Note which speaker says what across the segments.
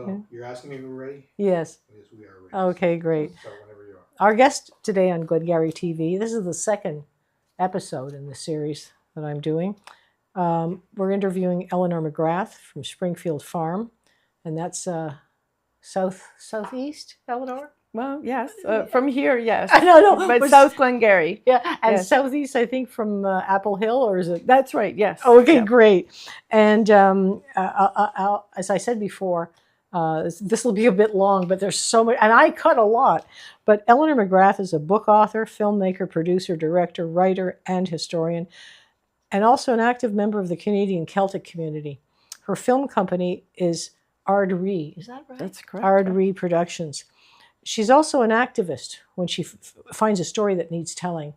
Speaker 1: So you're asking me if we're ready?
Speaker 2: Yes.
Speaker 1: Yes, we are ready.
Speaker 2: Okay, great.
Speaker 1: So whenever you are.
Speaker 2: Our guest today on Glengarry TV, this is the second episode in the series that I'm doing. We're interviewing Eleanor McGrath from Springfield Farm, and that's southeast, Eleanor?
Speaker 3: Well, yes. From here, yes.
Speaker 2: I don't know.
Speaker 3: But South Glengarry.
Speaker 2: Yeah, and
Speaker 3: Yes.
Speaker 2: southeast, I think, from Apple Hill, or is it?
Speaker 3: That's right, yes.
Speaker 2: Okay,
Speaker 3: Yeah.
Speaker 2: great. And as I said before, this will be a bit long, but there's so much, and I cut a lot. But Eleanor McGrath is a book author, filmmaker, producer, director, writer, and historian, and also an active member of the Canadian Celtic community. Her film company is Ardree. Is that right?
Speaker 3: That's correct.
Speaker 2: Ardree Productions. She's also an activist when she finds a story that needs telling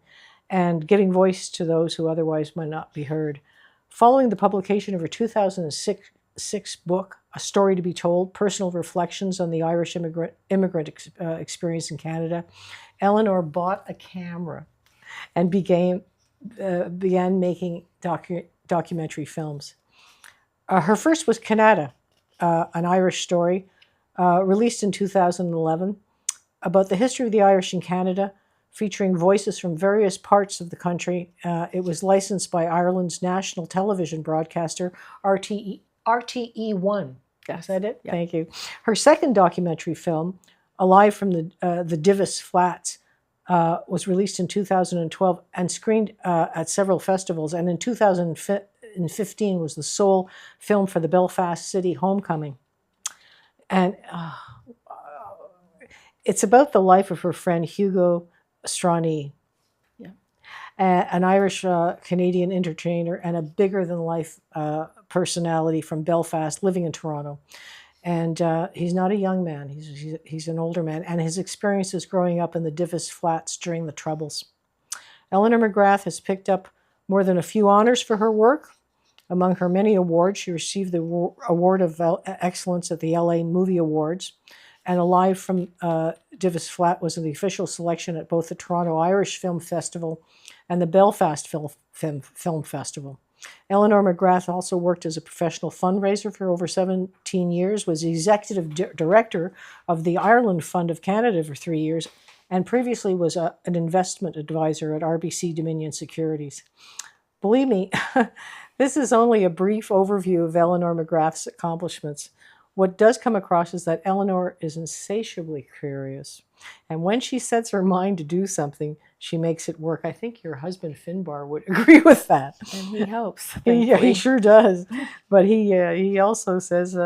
Speaker 2: and giving voice to those who otherwise might not be heard. Following the publication of her 2006 book, A Story to be Told, Personal Reflections on the Irish Immigrant Experience in Canada, Eleanor bought a camera and began making documentary films. Her first was Canada, an Irish story, released in 2011, about the history of the Irish in Canada, featuring voices from various parts of the country. It was licensed by Ireland's national television broadcaster, RTE1.
Speaker 3: Yes.
Speaker 2: Is that it?
Speaker 3: Yeah.
Speaker 2: Thank you. Her second documentary film, Alive from the Divis Flats, was released in 2012 and screened at several festivals. And in 2015 was the sole film for the Belfast City Homecoming. And it's about the life of her friend Hugo Strani, an Irish Canadian entertainer and a bigger-than-life personality from Belfast living in Toronto. And he's not a young man, he's an older man, and his experiences growing up in the Divis Flats during the Troubles. Eleanor McGrath has picked up more than a few honors for her work. Among her many awards, she received the Award of Excellence at the LA Movie Awards, and Alive from Divis Flat was the official selection at both the Toronto Irish Film Festival and the Belfast Film Festival. Eleanor McGrath also worked as a professional fundraiser for over 17 years, was executive director of the Ireland Fund of Canada for 3 years, and previously was an investment advisor at RBC Dominion Securities. Believe me, this is only a brief overview of Eleanor McGrath's accomplishments. What does come across is that Eleanor is insatiably curious, and when she sets her mind to do something, she makes it work. I think your husband Finbar would agree with that.
Speaker 3: And he helps.
Speaker 2: He sure does. But he also says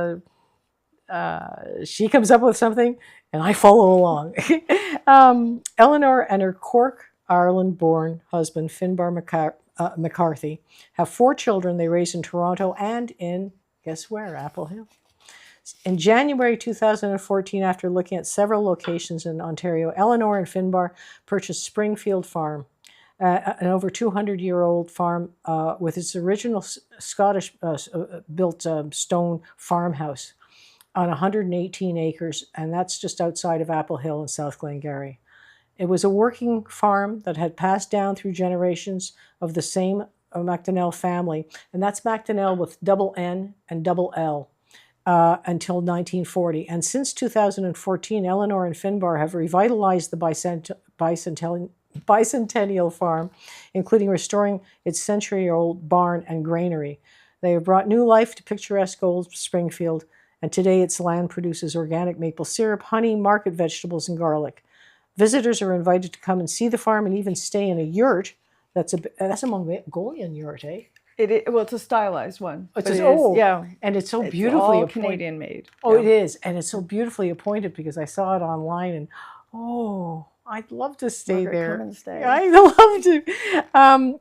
Speaker 2: she comes up with something, and I follow along. Eleanor and her Cork, Ireland-born husband Finbar McCarthy have 4 children they raised in Toronto and in, guess where, Apple Hill. In January 2014, after looking at several locations in Ontario, Eleanor and Finbar purchased Springfield Farm, an over 200-year-old farm with its original Scottish-built stone farmhouse on 118 acres, and that's just outside of Apple Hill in South Glengarry. It was a working farm that had passed down through generations of the same MacDonnell family, and that's MacDonnell with double N and double L. Until 1940. And since 2014, Eleanor and Finbar have revitalized the bicentennial farm, including restoring its century-old barn and granary. They have brought new life to picturesque old Springfield, and today its land produces organic maple syrup, honey, market vegetables, and garlic. Visitors are invited to come and see the farm and even stay in a yurt. That's a Mongolian yurt, eh?
Speaker 3: Well, it's a stylized one.
Speaker 2: And it's so beautifully
Speaker 3: all Canadian made.
Speaker 2: Oh, it is, and it's so beautifully appointed because I saw it online, and I'd love to stay
Speaker 3: Margaret,
Speaker 2: there.
Speaker 3: come and stay.
Speaker 2: I'd love to.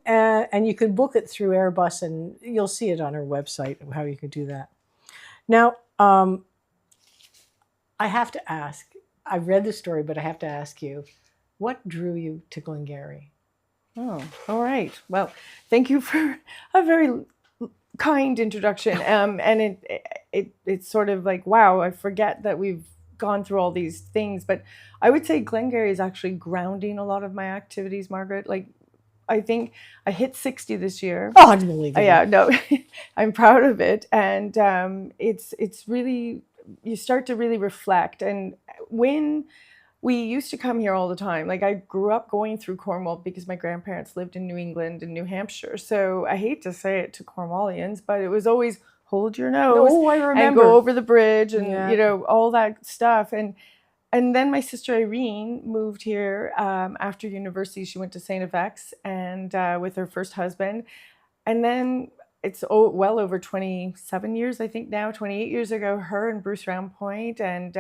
Speaker 2: And you can book it through Airbus, and you'll see it on our website how you can do that. Now, I have to ask. I've read the story, but I have to ask you, what drew you to Glengarry?
Speaker 3: Oh, all right. Well, thank you for a very kind introduction. And it's sort of like, wow, I forget that we've gone through all these things. But I would say Glengarry is actually grounding a lot of my activities, Margaret. Like, I think I hit 60 this year.
Speaker 2: Oh, unbelievable.
Speaker 3: Yeah, no, I'm proud of it. And it's really you start to really reflect. And when we used to come here all the time, like I grew up going through Cornwall because my grandparents lived in New England and New Hampshire. So I hate to say it to Cornwallians, but it was always hold your nose
Speaker 2: Oh, I
Speaker 3: and
Speaker 2: remember.
Speaker 3: go over the bridge and,
Speaker 2: Yeah.
Speaker 3: you know, all that stuff. And then my sister Irene moved here after university. She went to St. FX and with her first husband. And then it's well over 27 years, I think now, 28 years ago, her and Bruce Roundpoint and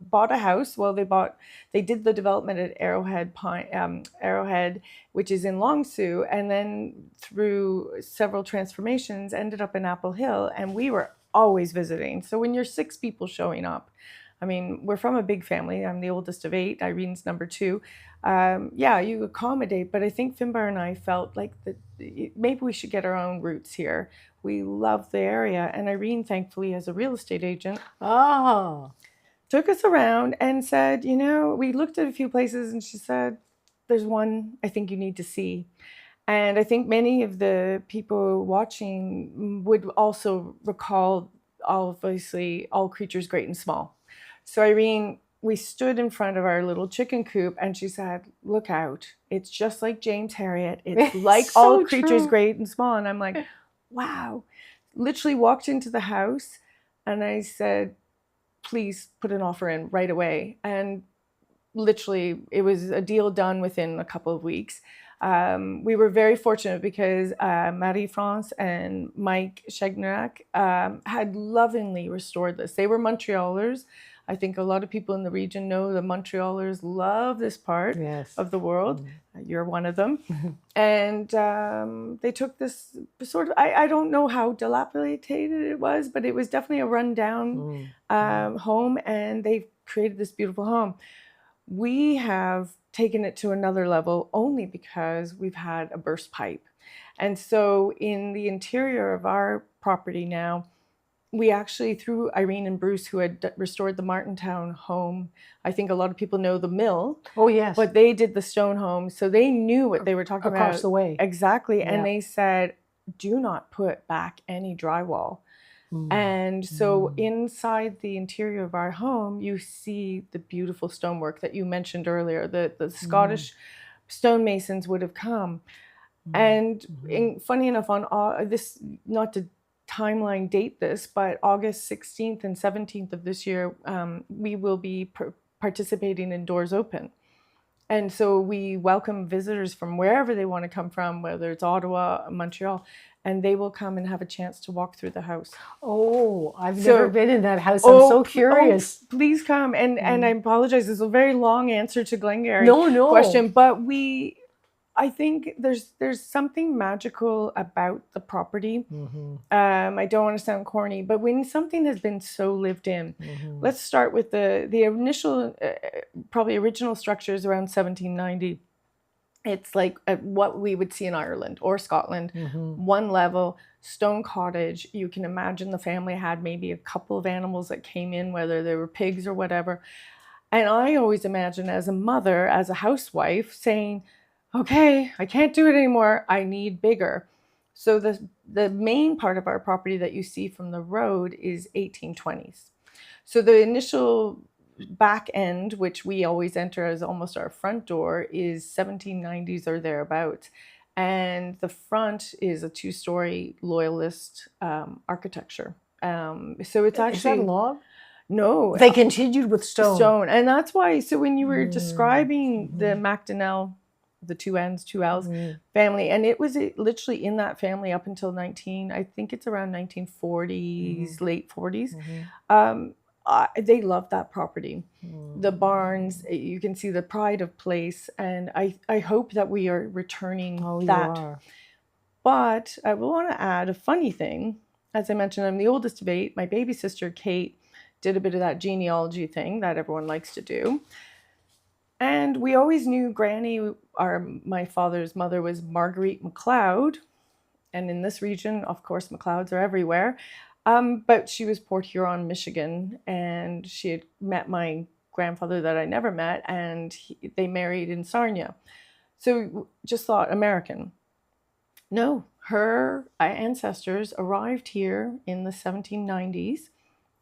Speaker 3: bought a house. Well, they did the development at Arrowhead, which is in Long Sault, and then through several transformations ended up in Apple Hill, and we were always visiting. So when you're 6 people showing up, I mean, we're from a big family. I'm the oldest of 8. Irene's number 2. Yeah, you accommodate, but I think Finbar and I felt like that maybe we should get our own roots here. We love the area, and Irene, thankfully, as a real estate agent, took us around and said, you know, we looked at a few places, and she said, there's one I think you need to see. And I think many of the people watching would also recall, obviously, All Creatures Great and Small. So Irene, we stood in front of our little chicken coop and she said, look out. It's just like James Herriot. It's like
Speaker 2: So
Speaker 3: All Creatures
Speaker 2: true.
Speaker 3: Great and Small. And I'm like, wow. Literally walked into the house and I said, please put an offer in right away. And literally it was a deal done within a couple of weeks. We were very fortunate because Marie-France and Mike Shegnarak had lovingly restored this. They were Montrealers. I think a lot of people in the region know the Montrealers love this part of the world. You're one of them. And they took this sort of, I don't know how dilapidated it was, but it was definitely a rundown home, and they created this beautiful home. We have taken it to another level only because we've had a burst pipe. And so in the interior of our property now, we actually, through Irene and Bruce, who had restored the Martintown home, I think a lot of people know the mill.
Speaker 2: Oh, yes.
Speaker 3: But they did the stone home, so they knew what they were talking about.
Speaker 2: Across the way.
Speaker 3: Exactly.
Speaker 2: Yeah.
Speaker 3: And they said, do not put back any drywall. And so inside the interior of our home, you see the beautiful stonework that you mentioned earlier. The Scottish stonemasons would have come. And funny enough, on this, not to timeline date this, but August 16th and 17th of this year, we will be participating in Doors Open. And so we welcome visitors from wherever they want to come from, whether it's Ottawa, Montreal, and they will come and have a chance to walk through the house.
Speaker 2: Oh, I've never been in that house. I'm so curious.
Speaker 3: Please come. And I apologize. It's a very long answer to Glengarry question, but I think there's something magical about the property. I don't want to sound corny, but when something has been so lived in, let's start with the initial, probably original structures around 1790. It's like what we would see in Ireland or Scotland, one level, stone cottage. You can imagine the family had maybe a couple of animals that came in, whether they were pigs or whatever. And I always imagine as a mother, as a housewife, saying, okay, I can't do it anymore. I need bigger. So the main part of our property that you see from the road is 1820s. So the initial back end, which we always enter as almost our front door, is 1790s or thereabouts. And the front is a 2-story Loyalist architecture. So it's actually... Is
Speaker 2: that log?
Speaker 3: No.
Speaker 2: They continued with stone.
Speaker 3: Stone. And that's why, so when you were describing the MacDonnell, the 2 N's, 2 L's family, and it was literally in that family up until I think it's around 1940s, late 40s. They love that property. The barns, you can see the pride of place, and I hope that we are returning that. You are. But I will want to add a funny thing. As I mentioned, I'm the oldest of 8. My baby sister, Kate, did a bit of that genealogy thing that everyone likes to do. And we always knew Granny, my father's mother, was Margaret McLeod. And in this region, of course, McLeods are everywhere. But she was Port Huron, Michigan, and she had met my grandfather that I never met, and they married in Sarnia. So just thought American. No, her ancestors arrived here in the 1790s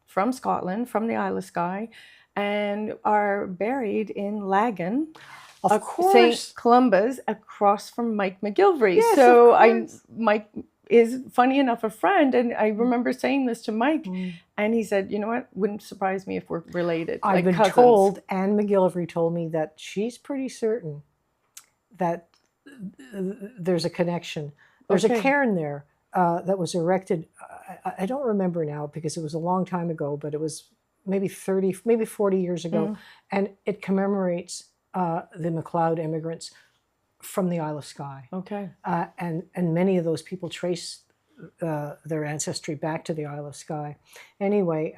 Speaker 3: from Scotland, from the Isle of Skye, and are buried in Laggan,
Speaker 2: Of course.
Speaker 3: St. Columba's, across from Mike McGilvery.
Speaker 2: Yes,
Speaker 3: So
Speaker 2: of course.
Speaker 3: Mike is, funny enough, a friend, and I remember saying this to Mike, and he said, "You know what? Wouldn't surprise me if we're related."
Speaker 2: I've
Speaker 3: like
Speaker 2: been
Speaker 3: cousins.
Speaker 2: told, Anne McGilvery told me that she's pretty certain that there's a connection. There's a
Speaker 3: Okay.
Speaker 2: cairn there that was erected. I don't remember now because it was a long time ago, but it was maybe 30, maybe 40 years ago, and it commemorates the MacLeod immigrants from the Isle of Skye.
Speaker 3: Okay.
Speaker 2: And many of those people trace their ancestry back to the Isle of Skye. Anyway,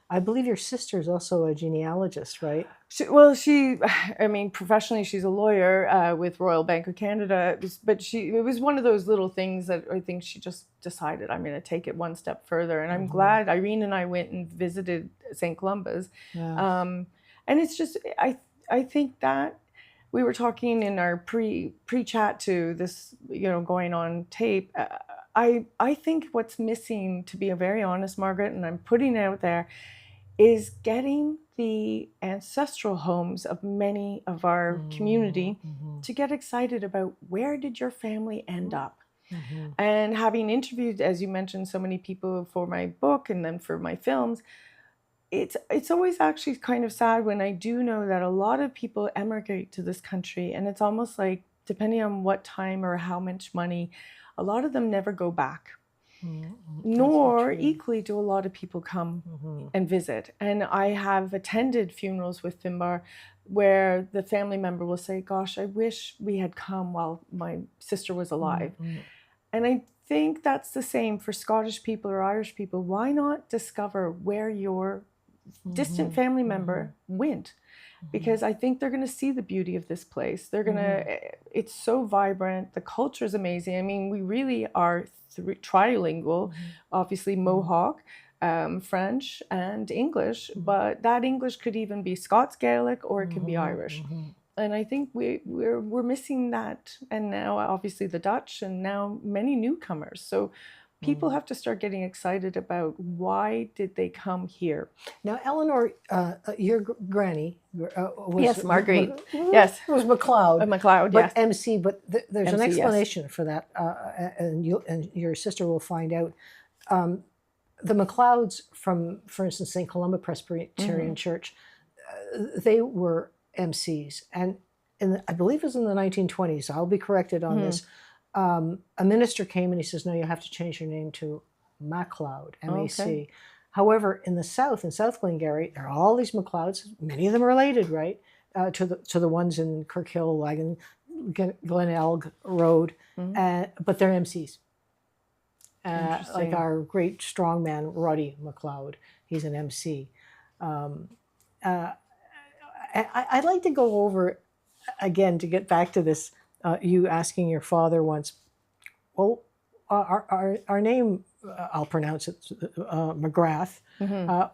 Speaker 2: I believe your sister is also a genealogist, right?
Speaker 3: I mean, professionally, she's a lawyer with Royal Bank of Canada, but it was one of those little things that I think she just decided, I'm going to take it one step further. And I'm glad Irene and I went and visited St. Columba's.
Speaker 2: Yeah.
Speaker 3: And it's just, I think that we were talking in our pre-chat to this, going on tape. I think what's missing, to be very honest, Margaret, and I'm putting it out there, is getting the ancestral homes of many of our community to get excited about where did your family end up. And having interviewed, as you mentioned, so many people for my book and then for my films, it's always actually kind of sad when I do know that a lot of people emigrate to this country, and it's almost like, depending on what time or how much money, a lot of them never go back. Nor equally do a lot of people come and visit. And I have attended funerals with Finbar where the family member will say, gosh, I wish we had come while my sister was alive. And I think that's the same for Scottish people or Irish people. Why not discover where your distant family member went? Because I think they're going to see the beauty of this place. They're going to, it's so vibrant. The culture is amazing. I mean, we really are trilingual, obviously Mohawk, French and English, but that English could even be Scots Gaelic or it can be Irish. And I think we're missing that. And now obviously the Dutch and now many newcomers. So people have to start getting excited about why did they come here.
Speaker 2: Now, Eleanor, your granny was...
Speaker 3: Yes, Margaret.
Speaker 2: Yes. It was MacLeod.
Speaker 3: MacLeod,
Speaker 2: but
Speaker 3: yes.
Speaker 2: MC, but there's an
Speaker 3: MC, yes.
Speaker 2: explanation for that, and your sister will find out. The MacLeods from, for instance, St. Columba Presbyterian Church, they were MCs. And I believe it was in the 1920s, I'll be corrected on this, a minister came and he says, no, you have to change your name to MacLeod, M-A-C.
Speaker 3: Okay.
Speaker 2: However, in the south, in South Glengarry, there are all these MacLeods, many of them related, right, to the ones in Kirkhill, Laggan, Glenelg Road, but they're MCs. Like our great strongman, Roddy MacLeod, he's an MC. I'd like to go over, again, to get back to this, you asking your father once, well, our name, I'll pronounce it, McGrath.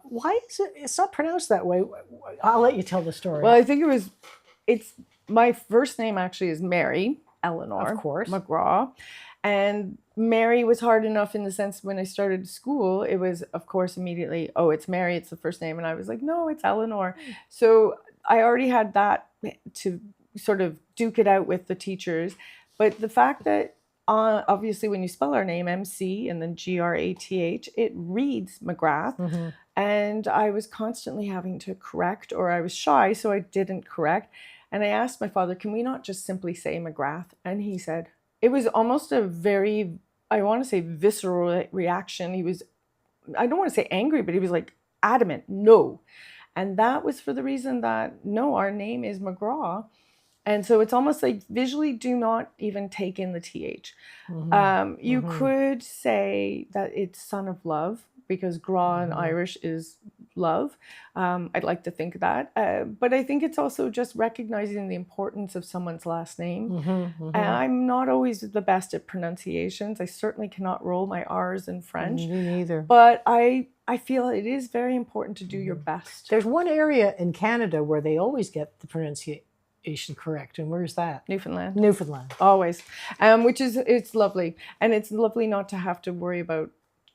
Speaker 2: Why is it's not pronounced that way? I'll let you tell the story.
Speaker 3: Well, I think it's my first name actually is Mary, Eleanor,
Speaker 2: of course,
Speaker 3: McGrath. And Mary was hard enough in the sense when I started school, it was, of course, immediately, oh, it's Mary, it's the first name. And I was like, no, it's Eleanor. So I already had that to sort of duke it out with the teachers. But the fact that obviously when you spell our name, MC and then Grath, it reads McGrath. And I was constantly having to correct, or I was shy, so I didn't correct. And I asked my father, can we not just simply say McGrath? And he said, it was almost a very, I want to say visceral reaction. He was, I don't want to say angry, but he was like adamant, no. And that was for the reason that, no, our name is McGrath. And so it's almost like visually do not even take in the TH. You could say that it's son of love because Gra in Irish is love. I'd like to think that. But I think it's also just recognizing the importance of someone's last name. I'm not always the best at pronunciations. I certainly cannot roll my R's in French.
Speaker 2: Me neither.
Speaker 3: But I feel it is very important to do your best.
Speaker 2: There's one area in Canada where they always get the pronunciation correct, and where's that?
Speaker 3: Newfoundland.
Speaker 2: Newfoundland.
Speaker 3: Always. Which is, it's lovely. And it's lovely not to have to worry about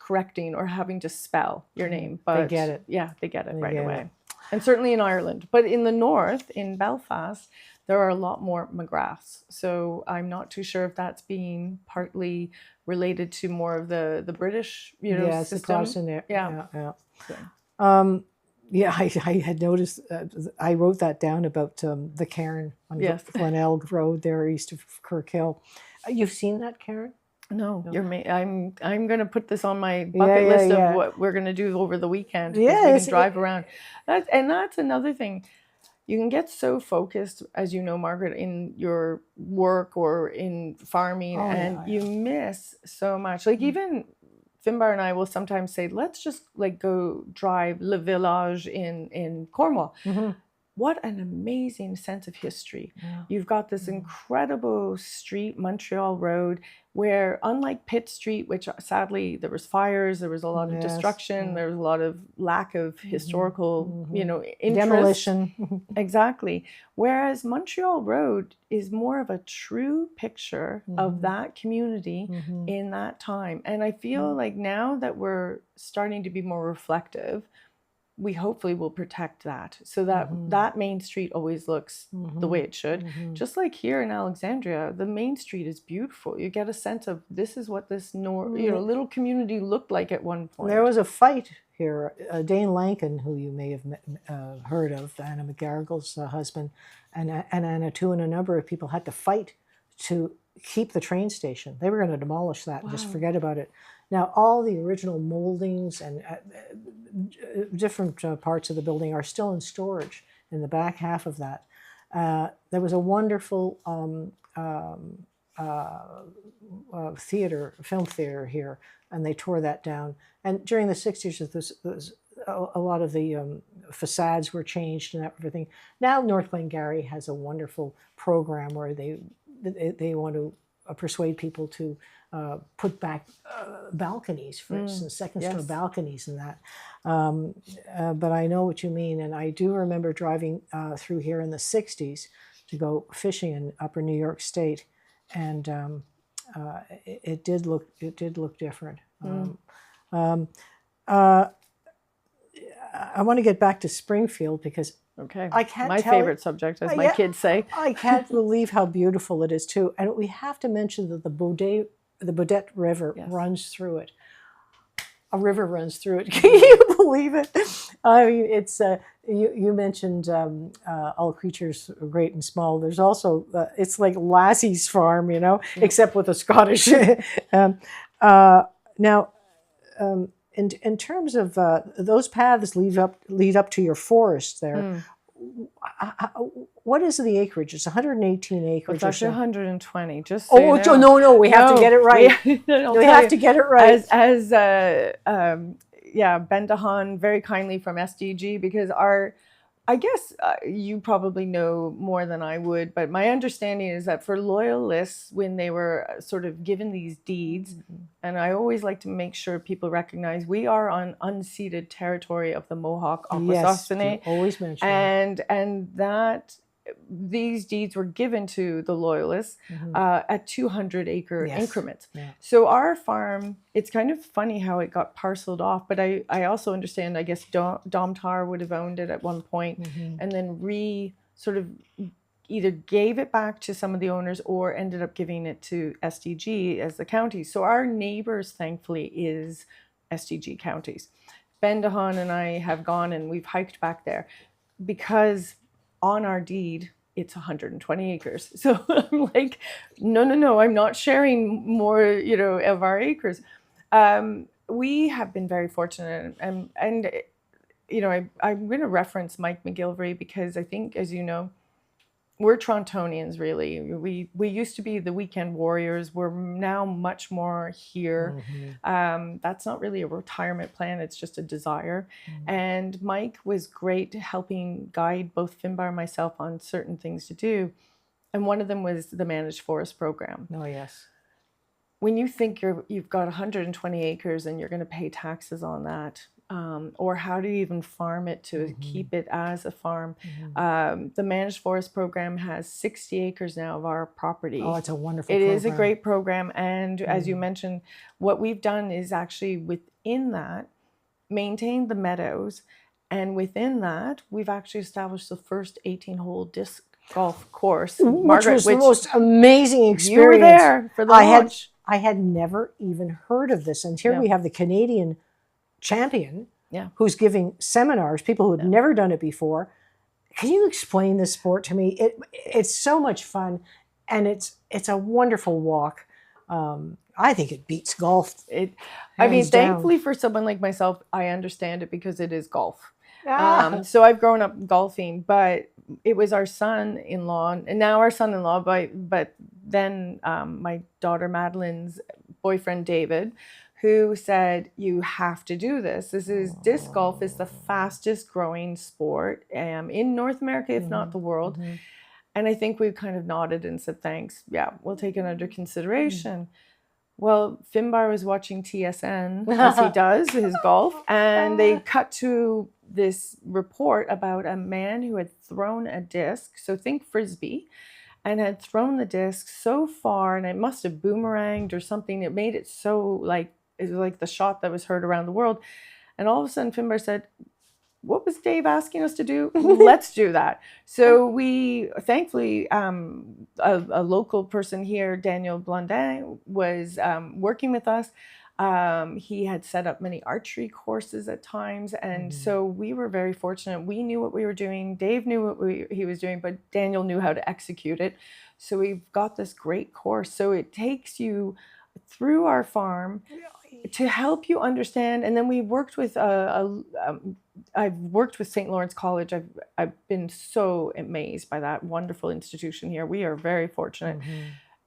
Speaker 3: correcting or having to spell your name, but
Speaker 2: They get it.
Speaker 3: Yeah, they get it
Speaker 2: They
Speaker 3: right
Speaker 2: get
Speaker 3: away.
Speaker 2: it.
Speaker 3: And certainly in Ireland, but in the north, in Belfast, there are a lot more McGraths. So I'm not too sure if that's being partly related to more of the British,
Speaker 2: Yeah, it's the
Speaker 3: system.
Speaker 2: Protestant there.
Speaker 3: Yeah.
Speaker 2: Yeah.
Speaker 3: So,
Speaker 2: Yeah, I had noticed, I wrote that down about the cairn on
Speaker 3: Yes.
Speaker 2: Glenelg Road there east of Kirkhill. You've seen that cairn?
Speaker 3: no,
Speaker 2: No.
Speaker 3: I'm going to put this on my bucket list of what we're going to do over the weekend. Because we
Speaker 2: Yes,
Speaker 3: can drive around. That's another thing. You can get so focused, as you know, Margaret, in your work or in farming, and you miss so much. Like even Finbar and I will sometimes say, let's just like go drive Le Village in Cornwall.
Speaker 2: Mm-hmm.
Speaker 3: What an amazing sense of history.
Speaker 2: Yeah.
Speaker 3: You've got this incredible street, Montreal Road, where unlike Pitt Street, which sadly there was fires, there was a lot of destruction, there was a lot of lack of historical, interest.
Speaker 2: Demolition.
Speaker 3: Exactly. Whereas Montreal Road is more of a true picture of that community in that time. And I feel like now that we're starting to be more reflective, we hopefully will protect that so that that main street always looks the way it should. Just like here in Alexandria, the main street is beautiful. You get a sense of this is what this little community looked like at one point.
Speaker 2: There was a fight here. Dane Lankin, who you may have heard of, Anna McGarrigle's husband, and Anna too, and a number of people had to fight to keep the train station. They were going to demolish that and just forget about it. Now, all the original moldings and different parts of the building are still in storage in the back half of that. There was a wonderful film theater here, and they tore that down. And during the 60s, a lot of the facades were changed and everything. Now, North Glengarry has a wonderful program where they want to persuade people to put back balconies, for instance, second-story balconies and that. But I know what you mean, and I do remember driving through here in the 60s to go fishing in Upper New York State, and it did look different. I want to get back to Springfield because I can't
Speaker 3: my favorite subject, as my kids say.
Speaker 2: I can't believe how beautiful it is too, and we have to mention that the Baudette River runs through it. A river runs through it. Can you believe it? I mean, it's you mentioned all creatures great and small. There's also it's like Lassie's farm, except with a Scottish. Now, in terms of those paths lead up to your forest there. What is the acreage? It's 118 acres.
Speaker 3: It's actually 120. Just
Speaker 2: so you know. No, we have to get it right. We have to get it right.
Speaker 3: As Ben DeHaan very kindly from SDG, because I guess you probably know more than I would, but my understanding is that for loyalists, when they were sort of given these deeds, and I always like to make sure people recognize we are on unceded territory of the Mohawk Akwesasne.
Speaker 2: Always mention
Speaker 3: and that these deeds were given to the loyalists at 200-acre increments. Yeah. So our farm, it's kind of funny how it got parceled off, but I also understand, I guess Domtar would have owned it at one point and then sort of either gave it back to some of the owners or ended up giving it to SDG as the county. So our neighbours, thankfully, is SDG counties. Ben DeHaan and I have gone and we've hiked back there because on our deed, it's 120 acres. So I'm like, no, I'm not sharing more, of our acres. We have been very fortunate, and I'm going to reference Mike McGilvery because I think, as you know, we're Torontonians, really. We used to be the weekend warriors. We're now much more here. That's not really a retirement plan. It's just a desire. And Mike was great helping guide both Finbar and myself on certain things to do. And one of them was the Managed Forest Program.
Speaker 2: Oh, yes.
Speaker 3: When you think you've got 120 acres and you're going to pay taxes on that, or how do you even farm it to keep it as a farm. The Managed Forest Program has 60 acres now of our property.
Speaker 2: Oh, it's a wonderful
Speaker 3: It
Speaker 2: program.
Speaker 3: is a great program. And as you mentioned, what we've done is actually within that, maintained the meadows. And within that, we've actually established the first 18-hole disc golf course.
Speaker 2: Which was the most amazing experience.
Speaker 3: You were there for the launch.
Speaker 2: I had never even heard of this. And here we have the Canadian champion who's giving seminars, people who had never done it before. Can you explain this sport to me? It's so much fun, and it's a wonderful walk. I think it beats golf.
Speaker 3: Thankfully for someone like myself, I understand it because it is golf. So I've grown up golfing, but it was our son-in-law, and now our son-in-law, but then my daughter Madeline's boyfriend David, who said, you have to do this. Disc golf is the fastest growing sport in North America, if not the world. And I think we kind of nodded and said, thanks. Yeah, we'll take it under consideration. Well, Finbar was watching TSN, as he does, his golf, and they cut to this report about a man who had thrown a disc, so think Frisbee, and had thrown the disc so far, and it must have boomeranged or something. It made it so it was like the shot that was heard around the world. And all of a sudden, Finbar said, what was Dave asking us to do? Let's do that. So we, thankfully, a local person here, Daniel Blondin, was working with us. He had set up many archery courses at times. And so we were very fortunate. We knew what we were doing. Dave knew what he was doing, but Daniel knew how to execute it. So we've got this great course. So it takes you through our farm to help you understand. And then we worked with I've worked with St. Lawrence College. I've been so amazed by that wonderful institution here. We are very fortunate.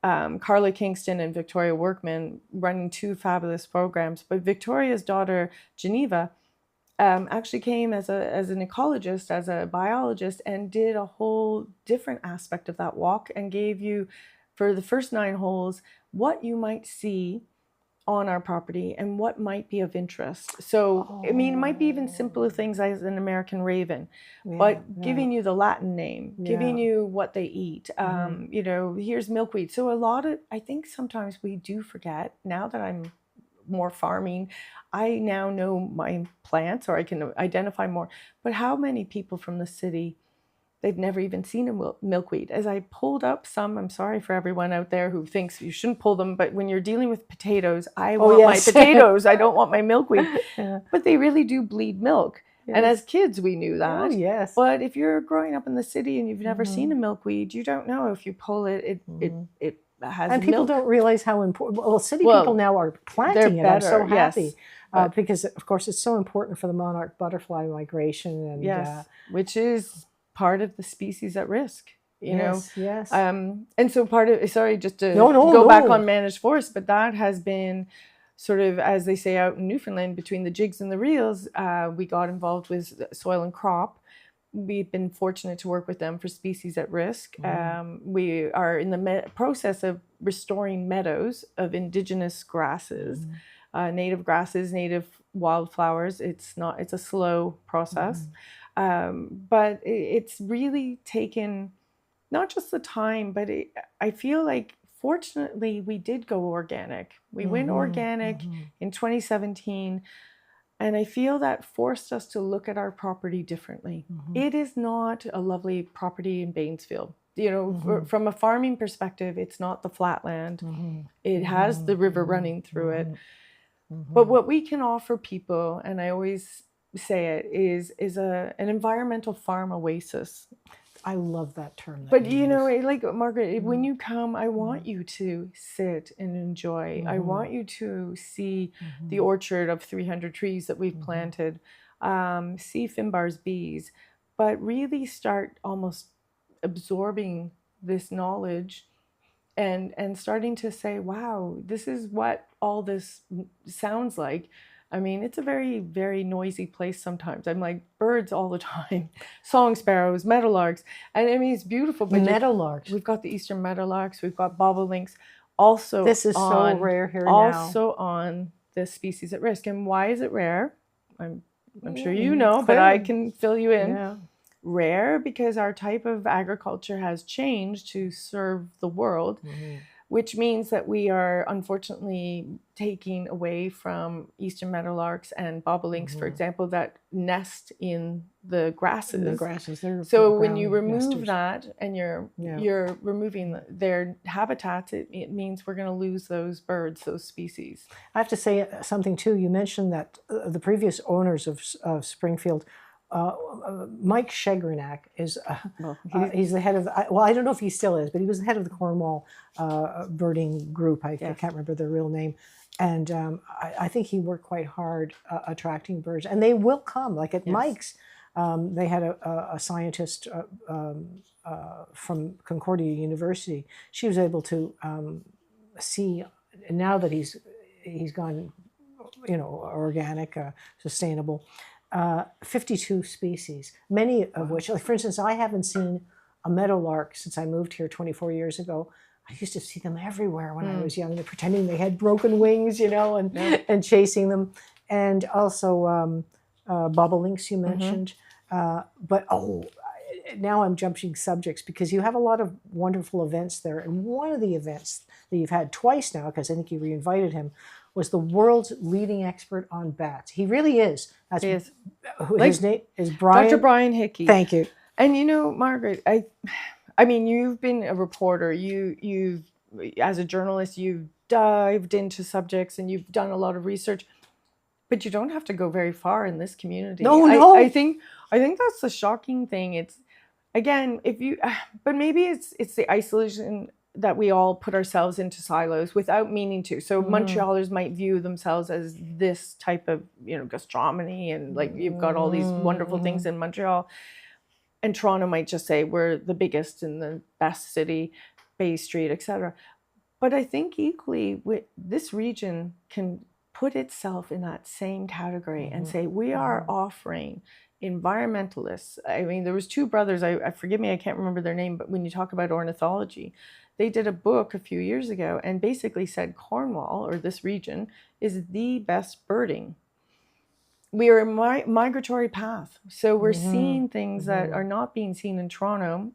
Speaker 3: Carla Kingston and Victoria Workman running two fabulous programs. But Victoria's daughter, Geneva, actually came as an ecologist, as a biologist, and did a whole different aspect of that walk and gave you, for the first 9 holes, what you might see on our property and what might be of interest. So, I mean, it might be even simpler things as an American raven, but giving you the Latin name, giving you what they eat, you know, here's milkweed. So I think sometimes we do forget, now that I'm more farming, I now know my plants, or I can identify more, but how many people from the city, they've never even seen a milkweed. As I pulled up some, I'm sorry for everyone out there who thinks you shouldn't pull them, but when you're dealing with potatoes, I want my potatoes, I don't want my milkweed. But they really do bleed milk. And as kids, we knew that. But if you're growing up in the city and you've never seen a milkweed, you don't know if you pull it, it has
Speaker 2: and people don't realize how important, well, city people now are planting it. I'm so happy. Because, of course, it's so important for the monarch butterfly migration. And,
Speaker 3: which is part of the species at risk, you know. And so part of, sorry, just to go back on managed forest, but that has been sort of, as they say out in Newfoundland, between the jigs and the reels, we got involved with soil and crop. We've been fortunate to work with them for species at risk. We are in the process of restoring meadows of indigenous grasses, native grasses, native wildflowers. It's a slow process. But it's really taken not just the time, but I feel like fortunately we did go organic. We went organic in 2017, and I feel that forced us to look at our property differently. It is not a lovely property in Banesfield. You know, from a farming perspective, it's not the flat land. It has the river running through it. But what we can offer people, and I always say it, is an environmental farm oasis.
Speaker 2: I love that term.
Speaker 3: But you know, like Margaret, when you come, I want you to sit and enjoy. I want you to see the orchard of 300 trees that we've planted, see Finbar's bees, but really start almost absorbing this knowledge and starting to say, wow, this is what all this sounds like. I mean, it's a very, very noisy place sometimes. I'm like, birds all the time, song sparrows, meadowlarks. And I mean, it's beautiful. But
Speaker 2: meadowlarks.
Speaker 3: We've got the eastern meadowlarks. We've got bobolinks. Also,
Speaker 2: this is so rare here now.
Speaker 3: Also on the species at risk. And why is it rare? I'm I'm sure you know, but I can fill you in.
Speaker 2: Yeah.
Speaker 3: Rare because our type of agriculture has changed to serve the world, which means that we are unfortunately taking away from eastern meadowlarks and bobolinks, for example, that nest in the grasses.
Speaker 2: The grasses.
Speaker 3: So when you remove
Speaker 2: nesters.
Speaker 3: that and you're removing their habitats, it means we're going to lose those birds, those species.
Speaker 2: I have to say something too. You mentioned that the previous owners of Springfield, Mike Shegranak is he's the head of well, I don't know if he still is, but he was the head of the Cornwall birding group. I can't remember their real name, and I think he worked quite hard attracting birds, and they will come. Like at Mike's, they had a scientist from Concordia University. She was able to see, now that he's gone, organic, sustainable. 52 species, many of which, like for instance, I haven't seen a meadowlark since I moved here 24 years ago. I used to see them everywhere when I was young. They're pretending they had broken wings, and chasing them. And also bobolinks you mentioned. But now I'm jumping subjects because you have a lot of wonderful events there. And one of the events that you've had twice now, because I think you reinvited him, was the world's leading expert on bats. He really is. He is. His name is Brian.
Speaker 3: Dr. Brian Hickey.
Speaker 2: Thank you.
Speaker 3: And Margaret, I mean, you've been a reporter. You've as a journalist, you've dived into subjects and you've done a lot of research. But you don't have to go very far in this community.
Speaker 2: No.
Speaker 3: I think that's the shocking thing. It's again, but maybe it's the isolation that we all put ourselves into silos without meaning to. So Montrealers might view themselves as this type of, gastronomy, and like you've got all these wonderful things in Montreal. And Toronto might just say we're the biggest and the best city, Bay Street, etc. But I think equally this region can put itself in that same category and say we are offering environmentalists. I mean, there was two brothers, I forgive me, I can't remember their name, but when you talk about ornithology, they did a book a few years ago and basically said Cornwall, or this region, is the best birding. We are a migratory path. So we're seeing things that are not being seen in Toronto.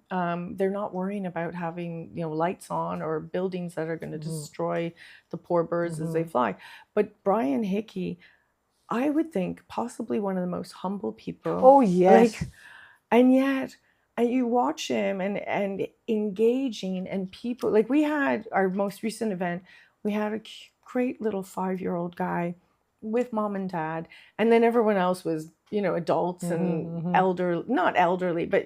Speaker 3: They're not worrying about having lights on or buildings that are going to destroy the poor birds as they fly. But Brian Hickey, I would think possibly one of the most humble people.
Speaker 2: Oh, yes.
Speaker 3: And yet, and you watch him and engaging, and people, like we had our most recent event, we had a great little 5-year-old guy with mom and dad, and then everyone else was adults and not elderly, but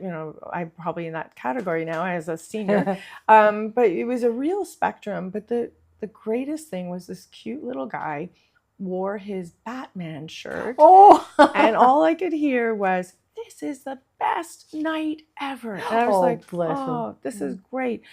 Speaker 3: I'm probably in that category now as a senior. But it was a real spectrum. But the greatest thing was this cute little guy wore his Batman shirt, and all I could hear was, "This is the best night ever." And I was like, "Oh, this is great."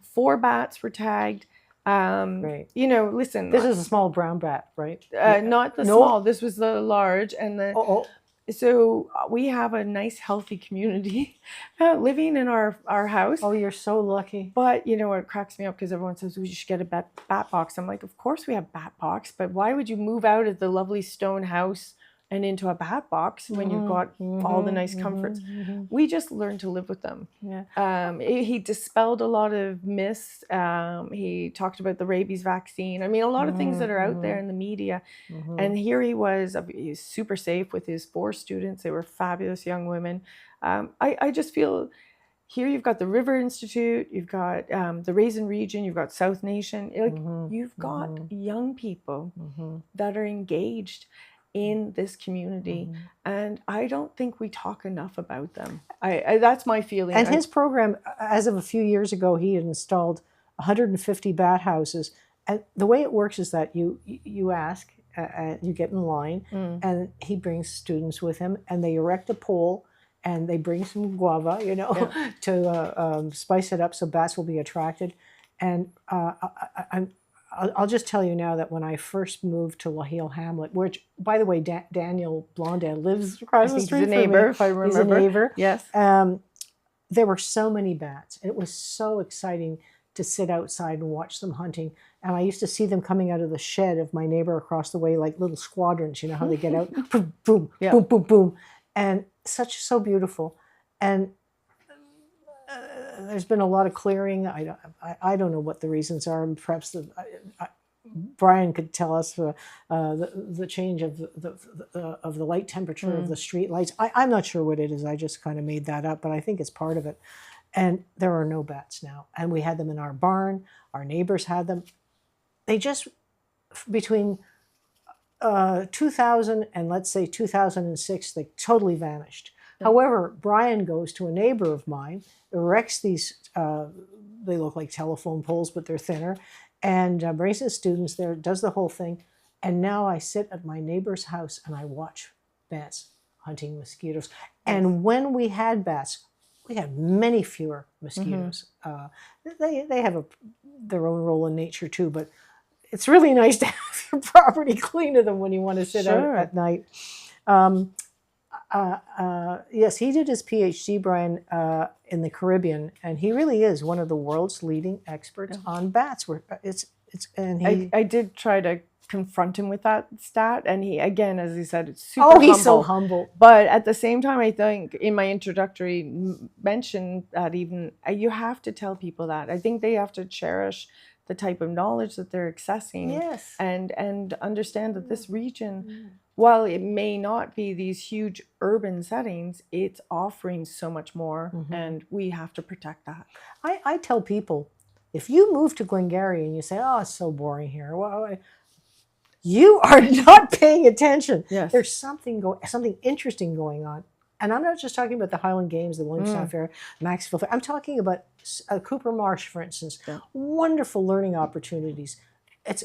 Speaker 3: 4 bats were tagged.
Speaker 2: Great.
Speaker 3: Listen.
Speaker 2: This is a small brown bat, right?
Speaker 3: Not the small. This was the large, and the. So we have a nice, healthy community living in our house.
Speaker 2: Oh, you're so lucky.
Speaker 3: But it cracks me up because everyone says we should get a bat box. I'm like, of course we have bat box, but why would you move out of the lovely stone house and into a bat box when you've got all the nice comforts? We just learned to live with them. Yeah. He dispelled a lot of myths. He talked about the rabies vaccine. I mean, a lot of things that are out there in the media. And here he was super safe with his 4 students. They were fabulous young women. I just feel here you've got the River Institute, you've got the Raisin Region, you've got South Nation. You've got young people that are engaged in this community, and I don't think we talk enough about them. That's my feeling.
Speaker 2: And his program, as of a few years ago, he had installed 150 bat houses. And the way it works is that you ask, you get in line, and he brings students with him, and they erect a pole, and they bring some guava, to spice it up so bats will be attracted. And I'll just tell you now that when I first moved to Laheel Hamlet, which, by the way, Daniel Blondin lives across the street
Speaker 3: from me. He's a neighbor, if I remember.
Speaker 2: He's a neighbor.
Speaker 3: Yes.
Speaker 2: There were so many bats. It was so exciting to sit outside and watch them hunting. And I used to see them coming out of the shed of my neighbor across the way, like little squadrons. You know how they get out, boom, boom,
Speaker 3: Yeah.
Speaker 2: boom, boom, boom, and so beautiful. And there's been a lot of clearing. I don't know what the reasons are. Perhaps Brian could tell us the change of the light temperature of the street lights. I'm not sure what it is. I just kind of made that up, but I think it's part of it. And there are no bats now. And we had them in our barn. Our neighbors had them. They just, between 2000 and let's say 2006, they totally vanished. However, Brian goes to a neighbor of mine, erects these, they look like telephone poles, but they're thinner, and brings his students there, does the whole thing. And now I sit at my neighbor's house and I watch bats hunting mosquitoes. And when we had bats, we had many fewer mosquitoes. They have their own role in nature too, but it's really nice to have your property clean of them when you want to sit out at night. Yes, he did his PhD, Brian, in the Caribbean, and he really is one of the world's leading experts on bats.
Speaker 3: I did try to confront him with that stat, and he, again, as he said, it's super humble.
Speaker 2: He's so humble.
Speaker 3: But at the same time, I think in my introductory mention that even you have to tell people that. I think they have to cherish the type of knowledge that they're accessing,
Speaker 2: yes,
Speaker 3: and understand that this region, while it may not be these huge urban settings, it's offering so much more, and we have to protect that.
Speaker 2: I tell people, if you move to Glengarry and you say, "Oh, it's so boring here," well, you are not paying attention.
Speaker 3: Yes.
Speaker 2: There's something interesting going on. And I'm not just talking about the Highland Games, the Williamstown Fair, Maxfield Fair. I'm talking about Cooper Marsh, for instance. Yeah. Wonderful learning opportunities. It's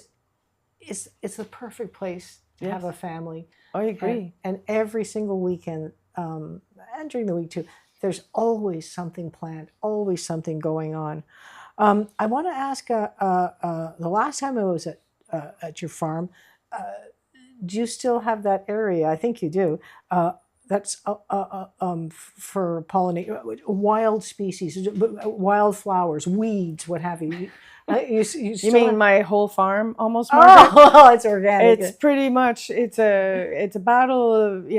Speaker 2: the perfect place to have a family.
Speaker 3: I agree.
Speaker 2: And every single weekend, and during the week too, there's always something planned, always something going on. I want to ask, the last time I was at your farm, do you still have that area? I think you do. That's for pollinate wild species, wildflowers, weeds, what have you. You
Speaker 3: mean my whole farm, almost, Margaret?
Speaker 2: Oh, it's organic.
Speaker 3: It's pretty much it's a battle of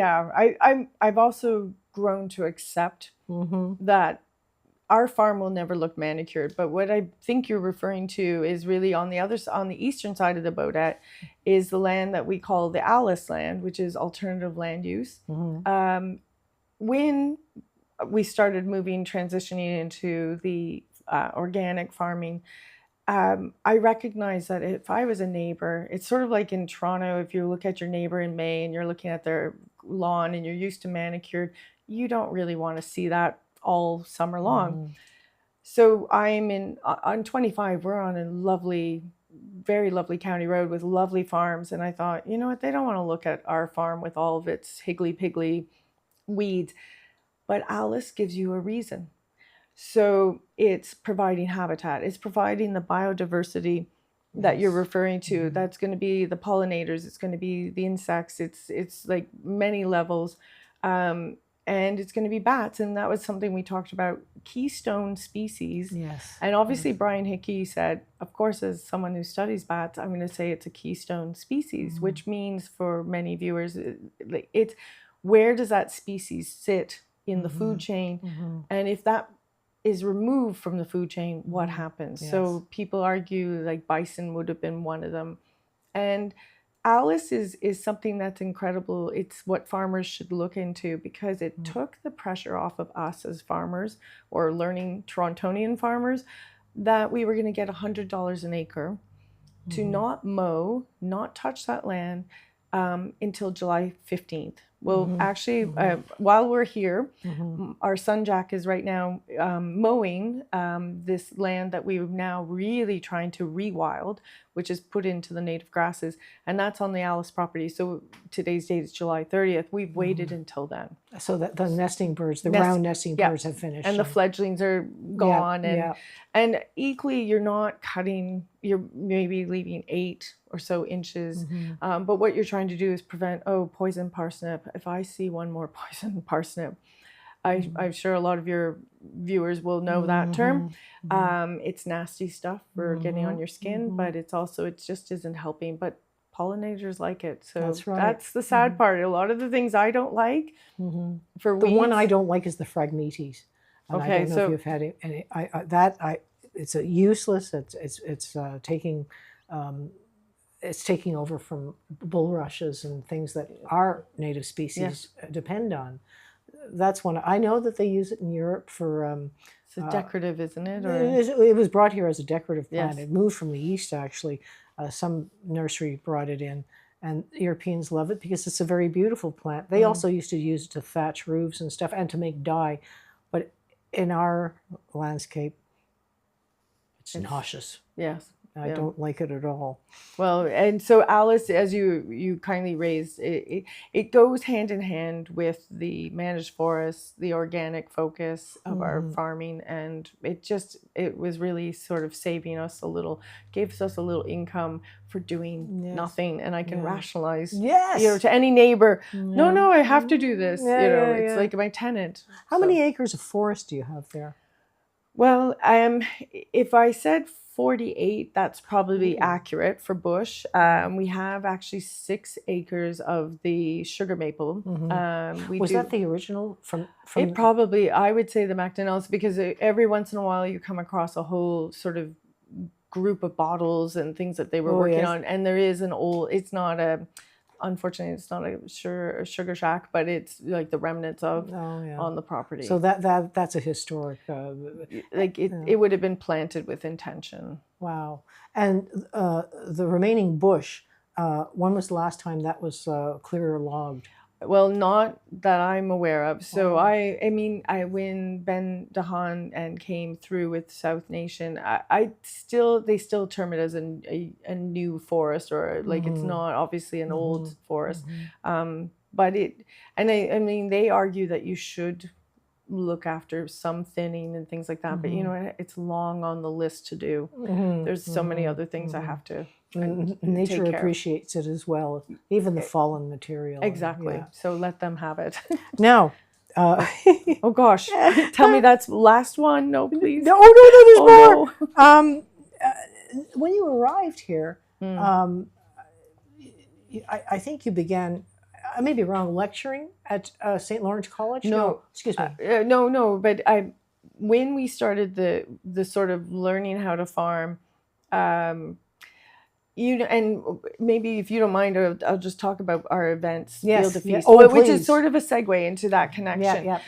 Speaker 3: I've also grown to accept that our farm will never look manicured, but what I think you're referring to is really on the eastern side of the Baudette is the land that we call the Alice land, which is alternative land use. When we started transitioning into the organic farming, I recognized that if I was a neighbor, it's sort of like in Toronto, if you look at your neighbor in May and you're looking at their lawn and you're used to manicured, you don't really want to see that all summer long. So I'm on 25, we're on a lovely, very lovely county road with lovely farms. And I thought, you know what, they don't want to look at our farm with all of its higgly-piggly weeds. But Alice gives you a reason. So it's providing habitat. It's providing the biodiversity that you're referring to. That's going to be the pollinators. It's going to be the insects. It's like many levels. And it's going to be bats. And that was something we talked about, keystone species.
Speaker 2: Yes.
Speaker 3: And obviously Brian Hickey said, of course, as someone who studies bats, I'm going to say it's a keystone species, which means for many viewers, it's where does that species sit in the food chain? And if that is removed from the food chain, what happens? Yes. So people argue like bison would have been one of them. And Alice is something that's incredible. It's what farmers should look into because it took the pressure off of us as farmers or learning Torontonian farmers that we were going to get $100 an acre to not mow, not touch that land until July 15th. Well, actually, while we're here, our son Jack is right now mowing this land that we're now really trying to rewild, which is put into the native grasses, and that's on the Alice property. So today's date is July 30th. We've waited until then.
Speaker 2: So that the nesting birds, the round nesting birds have finished.
Speaker 3: And the fledglings are gone. And equally, you're not cutting, you're maybe leaving 8 or so inches. But what you're trying to do is prevent, poison parsnip. If I see one more poison parsnip, I'm sure a lot of your viewers will know that term. It's nasty stuff for getting on your skin, but it just isn't helping. But pollinators like it, so
Speaker 2: That's right.
Speaker 3: that's the sad part. A lot of the things I don't like for
Speaker 2: The one
Speaker 3: weeds-
Speaker 2: I don't like is the Phragmites. And I
Speaker 3: Okay,
Speaker 2: don't know
Speaker 3: so-
Speaker 2: if you've had any. It's a useless. It's taking. It's taking over from bulrushes and things that our native species depend on. That's one. I know that they use it in Europe for.
Speaker 3: It's a decorative, isn't it? Or
Speaker 2: It was brought here as a decorative plant.
Speaker 3: Yes.
Speaker 2: It moved from the east, actually. Some nursery brought it in, and Europeans love it because it's a very beautiful plant. They also used to use it to thatch roofs and stuff and to make dye. But in our landscape, it's nauseous.
Speaker 3: yes.
Speaker 2: I don't like it at all.
Speaker 3: Well, and so Alice, as you kindly raised, it goes hand in hand with the managed forests, the organic focus of our farming, and it was really sort of saving us a little, gave us a little income for doing nothing, and I can rationalize, to any neighbor, no, I have to do this, it's like my tenant.
Speaker 2: How many acres of forest do you have there?
Speaker 3: Well, if I said 48, that's probably accurate for bush. We have actually 6 acres of the sugar maple.
Speaker 2: Was that the original from
Speaker 3: It probably, I would say the McDonald's, because every once in a while you come across a whole sort of group of bottles and things that they were working on. And there is unfortunately, it's not a sugar shack, but it's like the remnants of on the property.
Speaker 2: So that's a historic.
Speaker 3: It would have been planted with intention.
Speaker 2: Wow! And the remaining bush. When was the last time that was clear or logged?
Speaker 3: Well, not that I'm aware of. So when Ben DeHaan and came through with South Nation, they still term it as a new forest, or like it's not obviously an old forest. But they argue that you should look after some thinning and things like that. But it's long on the list to do. There's so many other things I have to.
Speaker 2: Nature appreciates it as well, even the fallen material.
Speaker 3: Exactly. So let them have it.
Speaker 2: Now,
Speaker 3: oh gosh, tell me that's last one. No, please.
Speaker 2: No, there's more. No. When you arrived here, I think you began. I may be wrong. Lecturing at St. Lawrence College.
Speaker 3: No,
Speaker 2: excuse me.
Speaker 3: No. But when we started the sort of learning how to farm. And maybe if you don't mind, I'll just talk about our events, Field to Feast, which is sort of a segue into that connection.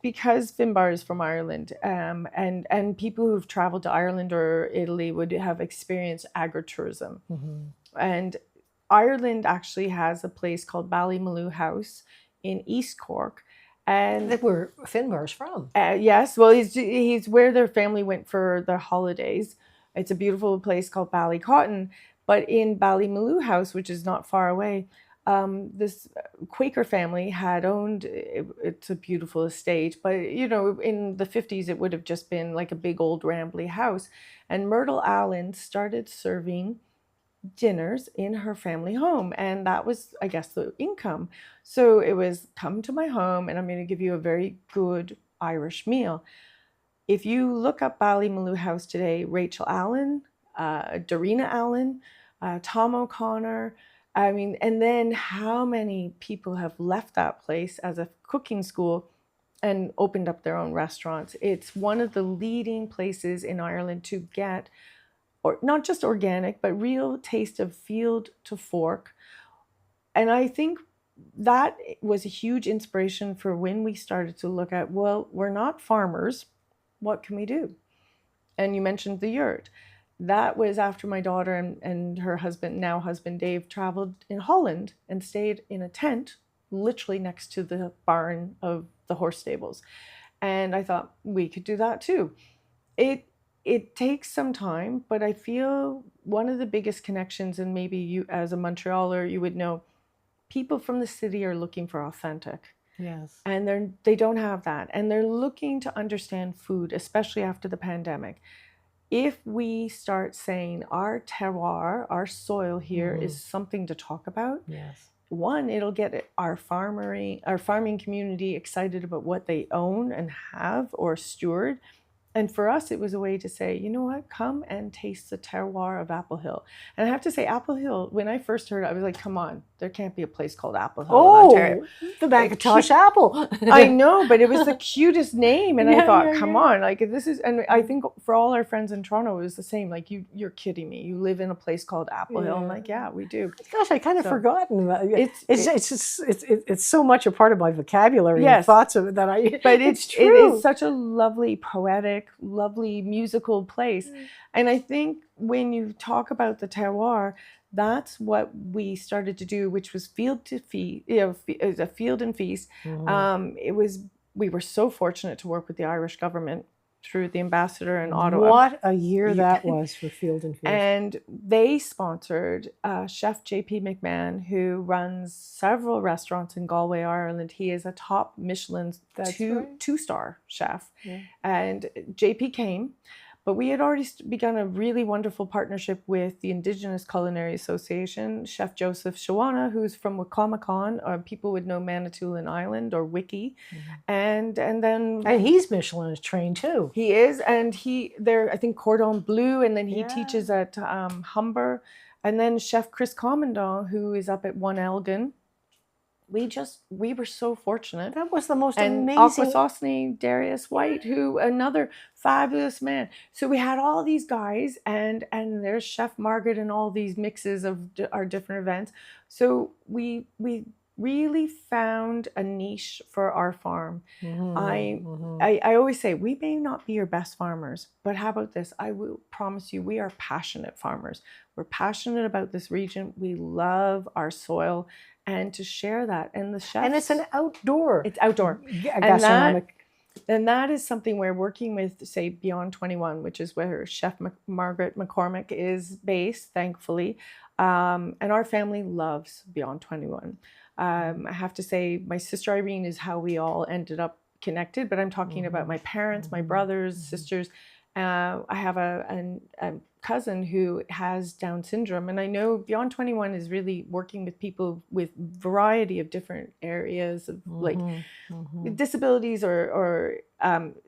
Speaker 3: Because Finbar is from Ireland, and people who've traveled to Ireland or Italy would have experienced agritourism. And Ireland actually has a place called Ballymaloo House in East Cork. And
Speaker 2: that's where Finbar's from.
Speaker 3: Yes, well, he's where their family went for their holidays. It's a beautiful place called Ballycotton, but in Ballymaloo House, which is not far away, this Quaker family had owned, it's a beautiful estate, but in the 50s, it would have just been like a big old rambly house. And Myrtle Allen started serving dinners in her family home, and that was, I guess, the income. So it was, come to my home and I'm going to give you a very good Irish meal. If you look up Ballymaloo House today, Rachel Allen, Darina Allen, Tom O'Connor, and then how many people have left that place as a cooking school and opened up their own restaurants. It's one of the leading places in Ireland to get, or not just organic, but real taste of field to fork. And I think that was a huge inspiration for when we started to look at, well, we're not farmers. What can we do? And you mentioned the yurt. That was after my daughter and her husband, now husband Dave, traveled in Holland and stayed in a tent literally next to the barn of the horse stables. And I thought we could do that too. It takes some time, but I feel one of the biggest connections, and maybe you as a Montrealer, you would know, people from the city are looking for authentic.
Speaker 2: Yes.
Speaker 3: And they don't have that. And they're looking to understand food, especially after the pandemic. If we start saying our terroir, our soil here is something to talk about, one, it'll get our farming community excited about what they own and have or steward. And for us, it was a way to say, you know what, come and taste the terroir of Apple Hill. And I have to say, Apple Hill, when I first heard it, I was like, come on, there can't be a place called Apple Hill in Ontario.
Speaker 2: The Macintosh apple.
Speaker 3: I know, but it was the cutest name. And I thought, come on, like this is, and I think for all our friends in Toronto, it was the same. Like, you're kidding me. You live in a place called Apple Hill. I'm like, yeah, we do.
Speaker 2: Gosh, I kind of forgotten about it. It's so much a part of my vocabulary and thoughts of it that I.
Speaker 3: But
Speaker 2: it's
Speaker 3: it
Speaker 2: true.
Speaker 3: is such a lovely, poetic, lovely musical place. And I think when you talk about the terroir, that's what we started to do, which was field to feast, it was a field and feast. We were so fortunate to work with the Irish government through the ambassador in Ottawa.
Speaker 2: What a year that was for Field and Feast.
Speaker 3: And they sponsored Chef J.P. McMahon, who runs several restaurants in Galway, Ireland. He is a top Michelin two-star chef. Yeah. And J.P. came, but we had already begun a really wonderful partnership with the Indigenous Culinary Association, Chef Joseph Shawana, who's from Wacomican, or people would know Manitoulin Island or Wiki. And
Speaker 2: he's Michelin trained too.
Speaker 3: He is, and they're I think Cordon Bleu, and then he teaches at Humber, and then Chef Chris Commandant, who is up at One Elgin. We were so fortunate.
Speaker 2: That was the most
Speaker 3: and
Speaker 2: amazing.
Speaker 3: Aquasosny Darius White, who another fabulous man. So we had all these guys, and there's Chef Margaret and all these mixes of our different events. So we really found a niche for our farm. I always say, we may not be your best farmers, but how about this? I will promise you, we are passionate farmers. We're passionate about this region. We love our soil. And to share that, and the chefs.
Speaker 2: And it's an outdoor.
Speaker 3: It's outdoor.
Speaker 2: Gastronomic.
Speaker 3: And that is something we're working with, say, Beyond 21, which is where Chef Margaret McCormick is based, thankfully. And our family loves Beyond 21. I have to say, my sister Irene is how we all ended up connected, but I'm talking about my parents, my brothers, sisters. I have a cousin who has Down syndrome, and I know Beyond 21 is really working with people with variety of different areas of like disabilities or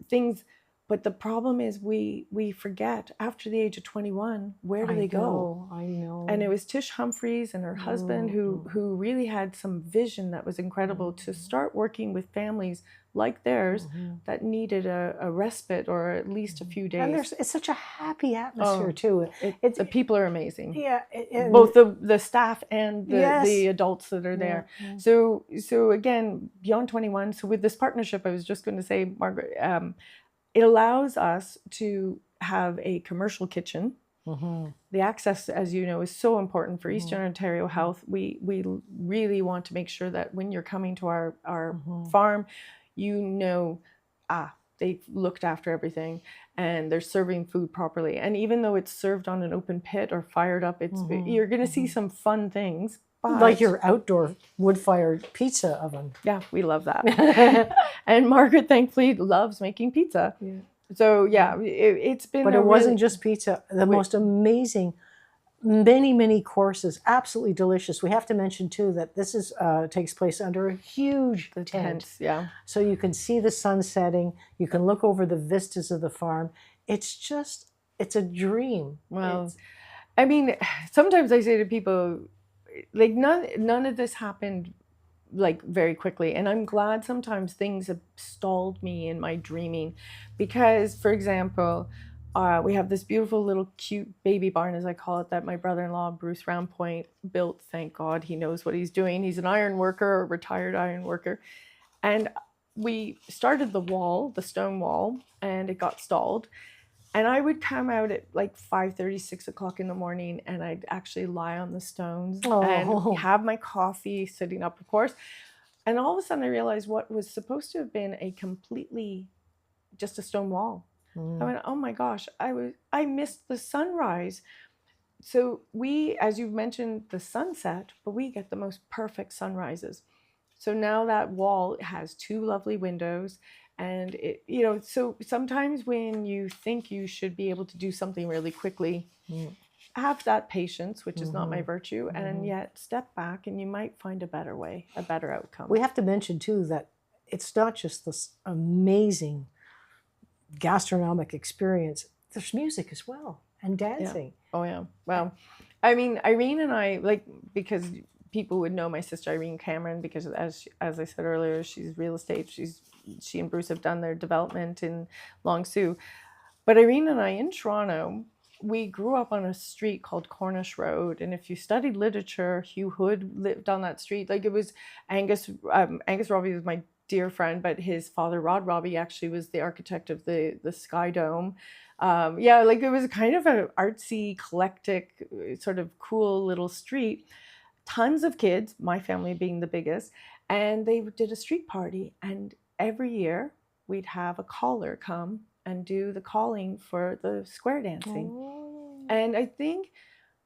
Speaker 3: things. But the problem is we forget after the age of 21, where do they go?
Speaker 2: I know.
Speaker 3: And it was Tish Humphreys and her husband who really had some vision that was incredible to start working with families like theirs that needed a respite or at least a few days.
Speaker 2: And it's such a happy atmosphere too.
Speaker 3: The people are amazing.
Speaker 2: Yeah,
Speaker 3: both the staff and the adults that are there.
Speaker 2: Yeah.
Speaker 3: So again, Beyond 21. So with this partnership, I was just going to say, Margaret, it allows us to have a commercial kitchen. The access, as you know, is so important for Eastern Ontario Health. We really want to make sure that when you're coming to our farm, you know, they've looked after everything and they're serving food properly. And even though it's served on an open pit or fired up, you're going to see some fun things.
Speaker 2: Like your outdoor wood-fired pizza oven.
Speaker 3: Yeah, we love that. And Margaret, thankfully, loves making pizza. Yeah. So yeah, it's been.
Speaker 2: But it wasn't just pizza. The most amazing, many courses, absolutely delicious. We have to mention too that this is takes place under a huge tent.
Speaker 3: Yeah.
Speaker 2: So you can see the sun setting. You can look over the vistas of the farm. It's a dream.
Speaker 3: Well, I mean, sometimes I say to people, like none of this happened like very quickly, and I'm glad sometimes things have stalled me in my dreaming, because for example, we have this beautiful little cute baby barn, as I call it, that my brother-in-law Bruce Roundpoint built. Thank God, he knows what he's doing. He's an iron worker, a retired iron worker. And we started the stone wall, and it got stalled. And I would come out at like 5:30, 6 o'clock in the morning, and I'd actually lie on the stones and have my coffee, sitting up, of course. And all of a sudden I realized what was supposed to have been just a stone wall. I went, oh my gosh, I missed the sunrise. So we, as you've mentioned, the sunset, but we get the most perfect sunrises. So now that wall has 2 lovely windows. And so sometimes when you think you should be able to do something really quickly, have that patience, which is not my virtue, and yet step back and you might find a better way, a better outcome.
Speaker 2: We have to mention too that it's not just this amazing gastronomic experience. There's music as well and dancing.
Speaker 3: Oh yeah. Well, I mean, Irene and I, like, because people would know my sister Irene Cameron, because as I said earlier, she's real estate. She and Bruce have done their development in Long Sault. But Irene and I in Toronto, we grew up on a street called Cornish Road, and if you studied literature, Hugh Hood lived on that street. Like, it was Angus Robbie was my dear friend, but his father Rod Robbie actually was the architect of the Sky Dome. Yeah, like, it was kind of an artsy, eclectic, sort of cool little street. Tons of kids, my family being the biggest, and they did a street party, and every year we'd have a caller come and do the calling for the square dancing.
Speaker 2: Oh.
Speaker 3: And I think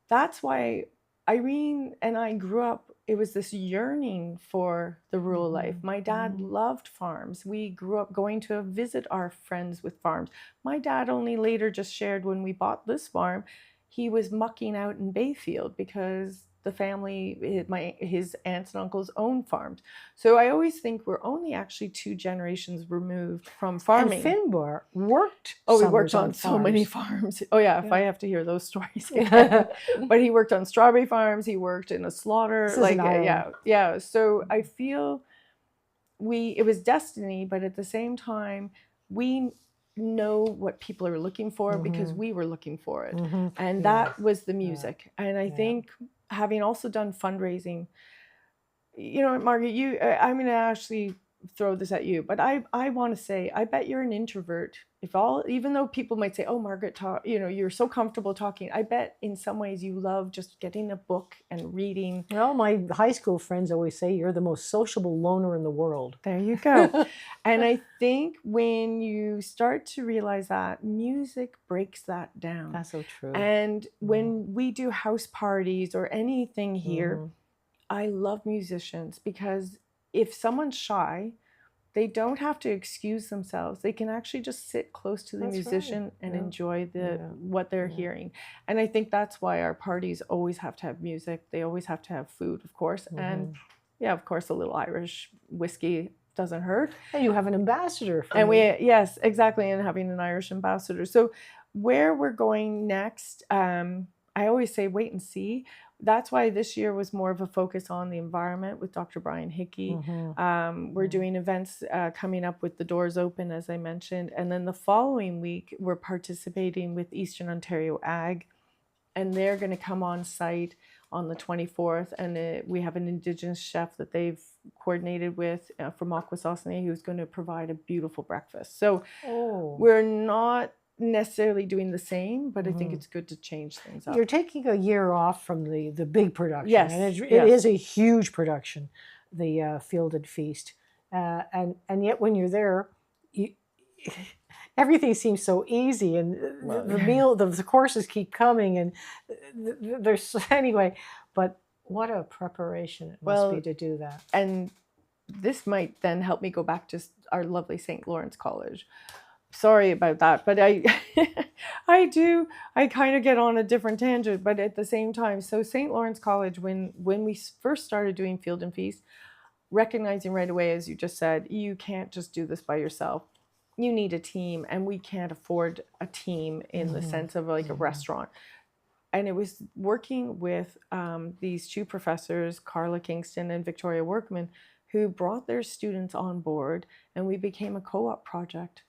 Speaker 3: that's why Irene and I grew up. It was this yearning for the rural life. My dad loved farms. We grew up going to visit our friends with farms. My dad only later just shared, when we bought this farm, he was mucking out in Bayfield because the family, his aunts and uncles owned farms. So I always think we're only actually 2 generations removed from farming.
Speaker 2: And Finbar worked.
Speaker 3: Oh, he worked on so many farms. Oh yeah, if I have to hear those stories. But he worked on strawberry farms. He worked in a slaughter. Yeah. So I feel it was destiny, but at the same time, we know what people are looking for because we were looking for it, and that was the music. And I think, having also done fundraising, you know, Margaret, I'm going to actually throw this at you, but I want to say, I bet you're an introvert. Even though people might say, oh, Margaret, you're so comfortable talking. I bet in some ways you love just getting a book and reading.
Speaker 2: Well, my high school friends always say you're the most sociable loner in the world.
Speaker 3: There you go. And I think when you start to realize that, music breaks that down.
Speaker 2: That's so true.
Speaker 3: And when we do house parties or anything here, I love musicians, because if someone's shy, they don't have to excuse themselves. They can actually just sit close to the musician and enjoy what they're hearing. And I think that's why our parties always have to have music. They always have to have food, of course. And of course, a little Irish whiskey doesn't hurt.
Speaker 2: And you have an ambassador.
Speaker 3: Yes, exactly. And having an Irish ambassador. So where we're going next, I always say wait and see. That's why this year was more of a focus on the environment with Dr. Brian Hickey. We're doing events coming up with the doors open, as I mentioned. And then the following week, we're participating with Eastern Ontario Ag. And they're going to come on site on the 24th. And we have an Indigenous chef that they've coordinated with from Akwesasne, who's going to provide a beautiful breakfast. So we're not necessarily doing the same, but I think it's good to change things up.
Speaker 2: You're taking a year off from the big production.
Speaker 3: Yes,
Speaker 2: and it is a huge production, the Field and Feast, and yet when you're there, everything seems so easy, and the courses keep coming, and there's anyway. But what a preparation it must be to do that.
Speaker 3: And this might then help me go back to our lovely St. Lawrence College. Sorry about that, but I kind of get on a different tangent, but at the same time, so St. Lawrence College, when we first started doing Field and Feast, recognizing right away, as you just said, you can't just do this by yourself. You need a team, and we can't afford a team in the sense of like a restaurant. And it was working with these 2 professors, Carla Kingston and Victoria Workman, who brought their students on board, and we became a co-op project.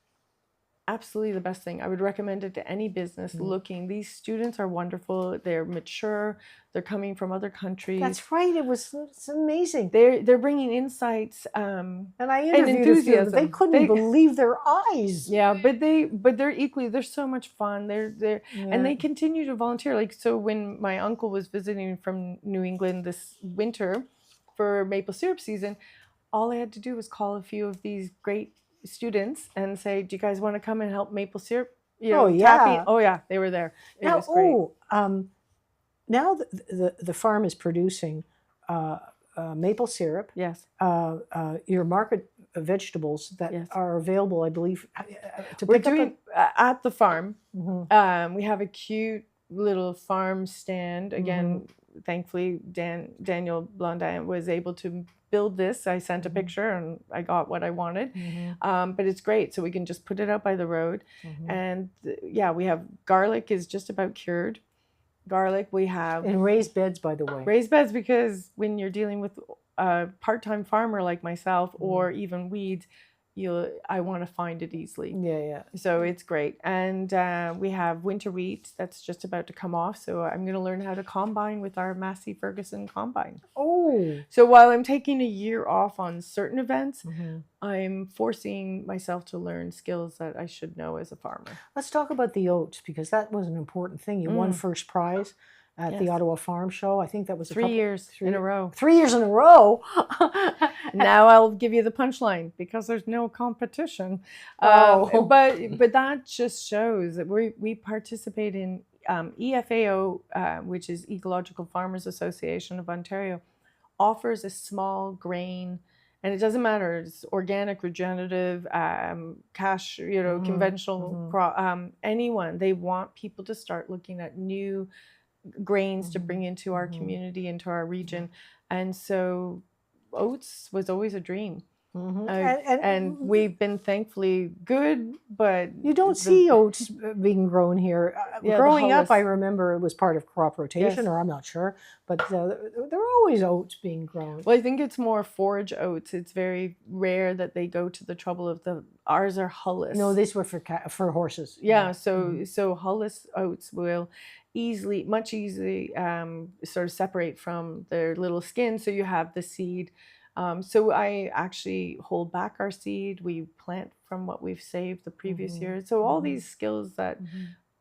Speaker 3: Absolutely the best thing. I would recommend it to any business looking. These students are wonderful. They're mature. They're coming from other countries.
Speaker 2: That's right. It's amazing.
Speaker 3: They're bringing insights
Speaker 2: and I interviewed enthusiasm. They couldn't believe their eyes.
Speaker 3: Yeah, but they're equally. They're so much fun. And they continue to volunteer. Like, so when my uncle was visiting from New England this winter for maple syrup season, all I had to do was call a few of these great students and say, do you guys want to come and help maple syrup? Tapping? Oh yeah, they were there. It was great.
Speaker 2: Now the farm is producing maple syrup.
Speaker 3: Yes.
Speaker 2: Your market vegetables that are available, I believe, to
Speaker 3: We're
Speaker 2: pick
Speaker 3: doing
Speaker 2: up
Speaker 3: at the farm. We have a cute little farm stand. Again, thankfully, Daniel Blondin was able to build this. I sent a picture and I got what I wanted. But it's great. So we can just put it out by the road. And yeah, we have garlic is just about cured. Garlic, we have
Speaker 2: And raised beds, by the way.
Speaker 3: raised beds, because when you're dealing with a part-time farmer like myself or even weeds, I want to find it easily.
Speaker 2: Yeah.
Speaker 3: So it's great. And we have winter wheat that's just about to come off. So I'm going to learn how to combine with our Massey Ferguson combine.
Speaker 2: Oh.
Speaker 3: So while I'm taking a year off on certain events, I'm forcing myself to learn skills that I should know as a farmer.
Speaker 2: Let's talk about the oats, because that was an important thing. You won first prize at the Ottawa Farm Show. I think that was
Speaker 3: 3 years in a row.
Speaker 2: 3 years in a row.
Speaker 3: Now I'll give you the punchline, because there's no competition.
Speaker 2: Oh.
Speaker 3: But that just shows that we participate in EFAO, which is Ecological Farmers Association of Ontario, offers a small grain, and it doesn't matter, it's organic, regenerative, cash, conventional crop, anyone. They want people to start looking at new grains to bring into our community, into our region. And so oats was always a dream. And we've been thankfully good, but
Speaker 2: you don't see oats being grown here. Growing up,
Speaker 3: hullus.
Speaker 2: I remember it was part of crop rotation, or I'm not sure, but there are always oats being grown.
Speaker 3: Well, I think it's more forage oats. It's very rare that they go to the trouble of ours are hullus.
Speaker 2: No, these were for horses.
Speaker 3: Yeah, so hullus oats will much easily sort of separate from their little skin, so you have the seed. So I actually hold back our seed. We plant from what we've saved the previous year. So all these skills that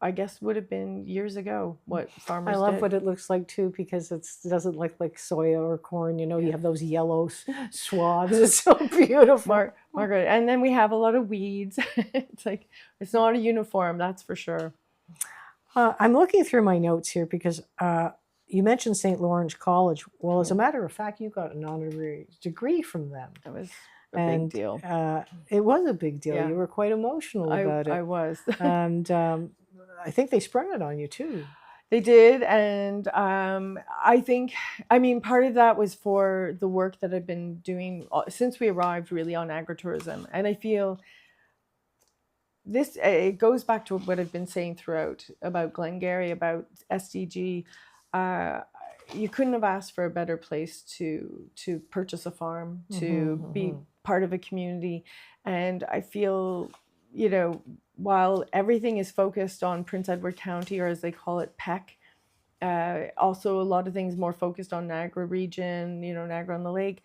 Speaker 3: I guess would have been years ago what farmers
Speaker 2: I love
Speaker 3: did.
Speaker 2: what it looks like too, because it doesn't look like soya or corn. You have those yellow swabs. It's so beautiful.
Speaker 3: Margaret. And then we have a lot of weeds. It's like, it's not a uniform, that's for sure.
Speaker 2: I'm looking through my notes here because you mentioned St. Lawrence College. Well, as a matter of fact, you got an honorary degree from them.
Speaker 3: That was a big deal.
Speaker 2: It was a big deal.
Speaker 3: Yeah.
Speaker 2: You were quite emotional about it.
Speaker 3: I was.
Speaker 2: And I think they sprung it on you too.
Speaker 3: They did. And I think, part of that was for the work that I've been doing since we arrived really on agritourism. And I feel it goes back to what I've been saying throughout about Glengarry, about SDG. You couldn't have asked for a better place to purchase a farm, to be part of a community. And I feel, while everything is focused on Prince Edward County, or as they call it, Peck, also a lot of things more focused on Niagara region, Niagara on the Lake.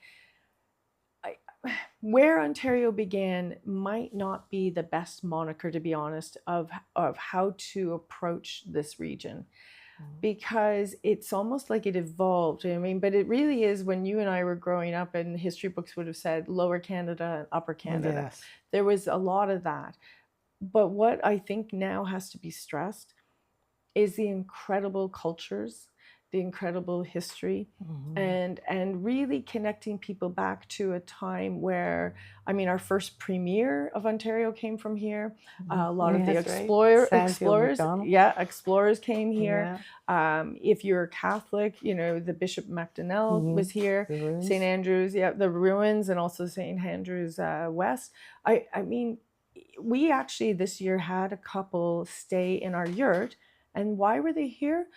Speaker 3: Where Ontario began might not be the best moniker, to be honest, of how to approach this region. Because it's almost like it evolved. But it really is, when you and I were growing up, and history books would have said Lower Canada and Upper Canada.
Speaker 2: Yes.
Speaker 3: There was a lot of that. But what I think now has to be stressed is the incredible cultures, the incredible history, and really connecting people back to a time where, our first premier of Ontario came from here. A lot of the explorers came here. Yeah. If you're Catholic, the Bishop Macdonnell was here. St. Andrews, the ruins, and also St. Andrews West. We actually this year had a couple stay in our yurt. And why were they here?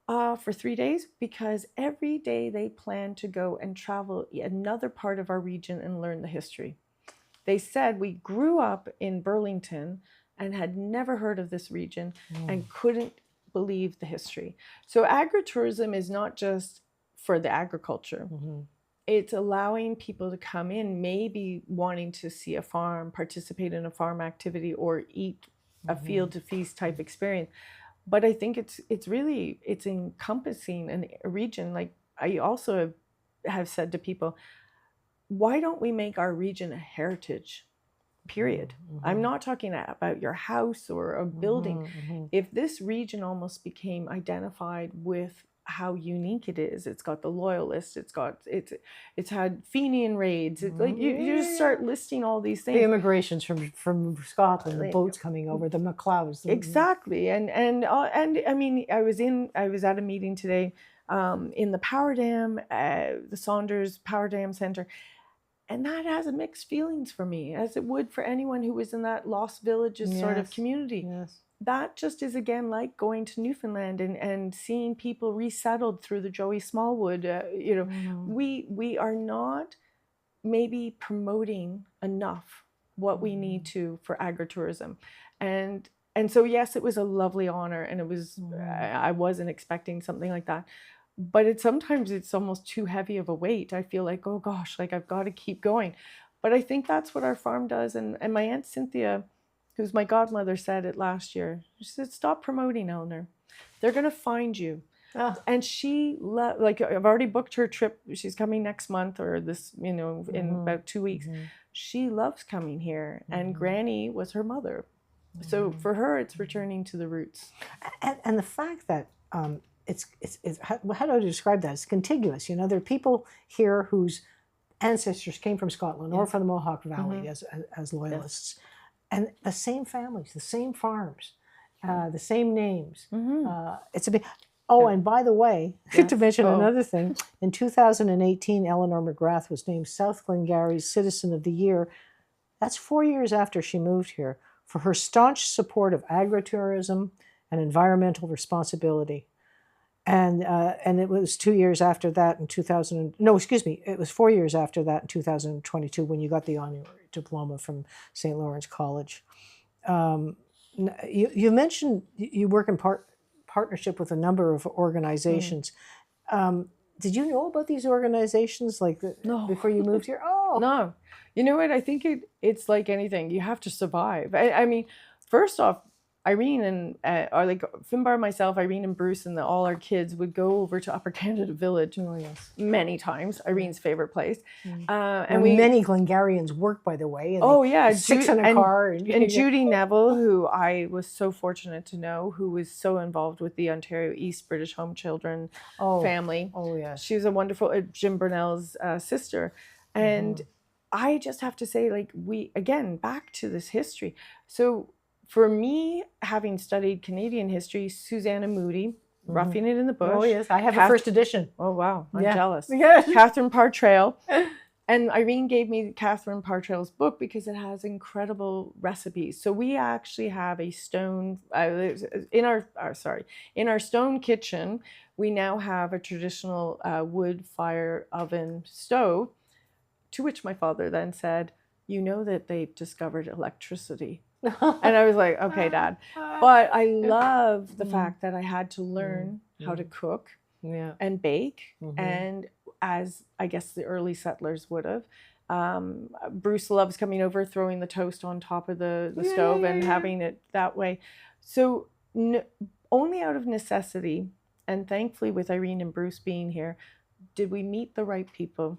Speaker 3: For 3 days, because every day they plan to go and travel another part of our region and learn the history. They said, we grew up in Burlington and had never heard of this region and couldn't believe the history. So agritourism is not just for the agriculture. It's allowing people to come in, maybe wanting to see a farm, participate in a farm activity, or eat a field to feast type experience. But I think it's encompassing a region. Like, I also have said to people, why don't we make our region a heritage, period? I'm not talking about your house or a building. If this region almost became identified with how unique it is. It's got the Loyalists. It's had Fenian raids. It's like you just start listing all these things.
Speaker 2: The immigrations from Scotland, the boats coming over, the MacLeods.
Speaker 3: Exactly, and I mean, I was at a meeting today in the Power Dam, the Saunders Power Dam Center, and that has a mixed feelings for me, as it would for anyone who was in that Lost Villages sort of community.
Speaker 2: Yes.
Speaker 3: That just is again like going to Newfoundland and seeing people resettled through the Joey Smallwood. We are not maybe promoting enough what we need to for agritourism, and so yes, it was a lovely honor, and it was I wasn't expecting something like that, but sometimes it's almost too heavy of a weight. I feel like, oh gosh, like I've got to keep going, but I think that's what our farm does, and my Aunt Cynthia, who's my godmother, said it last year. She said, stop promoting, Eleanor. They're going to find you. Oh. And she, like, I've already booked her trip. She's coming next month or this, in about 2 weeks. She loves coming here. And Granny was her mother. So for her, it's returning to the roots.
Speaker 2: And the fact that it's how do I describe that? It's contiguous. There are people here whose ancestors came from Scotland or from the Mohawk Valley as Loyalists. Yes. And the same families, the same farms, the same names. It's a big. Oh, and by the way, to mention another thing, in 2018, Eleanor McGrath was named South Glengarry's Citizen of the Year. That's 4 years after she moved here, for her staunch support of agritourism and environmental responsibility. And it was 2 years after that in 2000. No, excuse me, it was 4 years after that in 2022 when you got the honorary diploma from St. Lawrence College. You mentioned you work in partnership with a number of organizations. Did you know about these organizations before you moved here? Oh,
Speaker 3: no. You know what? I think it's like anything. You have to survive. I mean, first off, Irene and or like Finbar, myself, Irene and Bruce, and all our kids would go over to Upper Canada Village many times. Irene's favorite place, and
Speaker 2: many Glengarians work, by the way.
Speaker 3: And
Speaker 2: 6 in a car,
Speaker 3: and Judy Neville, who I was so fortunate to know, who was so involved with the Ontario East British Home Children family.
Speaker 2: Oh yes,
Speaker 3: she was a wonderful Jim Burnell's sister, and I just have to say, like, we again back to this history. So. For me, having studied Canadian history, Susanna Moody, Roughing It in the Bush.
Speaker 2: Oh, yes. I have a first edition.
Speaker 3: Oh, wow. I'm jealous.
Speaker 2: Yes.
Speaker 3: Catherine Partrail. And Irene gave me Catherine Partrail's book because it has incredible recipes. So we actually have a stone, in our stone kitchen, we now have a traditional wood fire oven stove, to which my father then said, you know that they've discovered electricity. And I was like, okay, Dad. But I love the fact that I had to learn how to cook and bake. And as I guess the early settlers would have, Bruce loves coming over, throwing the toast on top of the stove and having it that way. So only out of necessity, and thankfully with Irene and Bruce being here, did we meet the right people.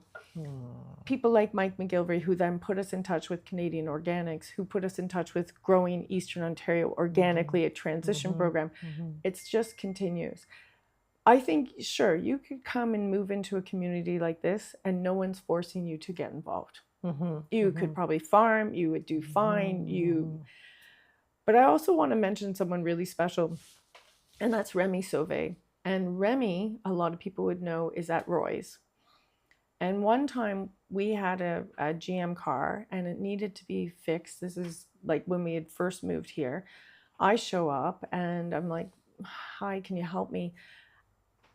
Speaker 3: People like Mike McGilvery, who then put us in touch with Canadian Organics, who put us in touch with Growing Eastern Ontario Organically, a transition program. It's just continues. I think, sure, you could come and move into a community like this and no one's forcing you to get involved. You could probably farm, you would do fine. But I also want to mention someone really special, and that's Remy Sauvé. And Remy, a lot of people would know, is at Roy's. And one time we had a GM car and it needed to be fixed. This is like when we had first moved here. I show up and I'm like, hi, can you help me?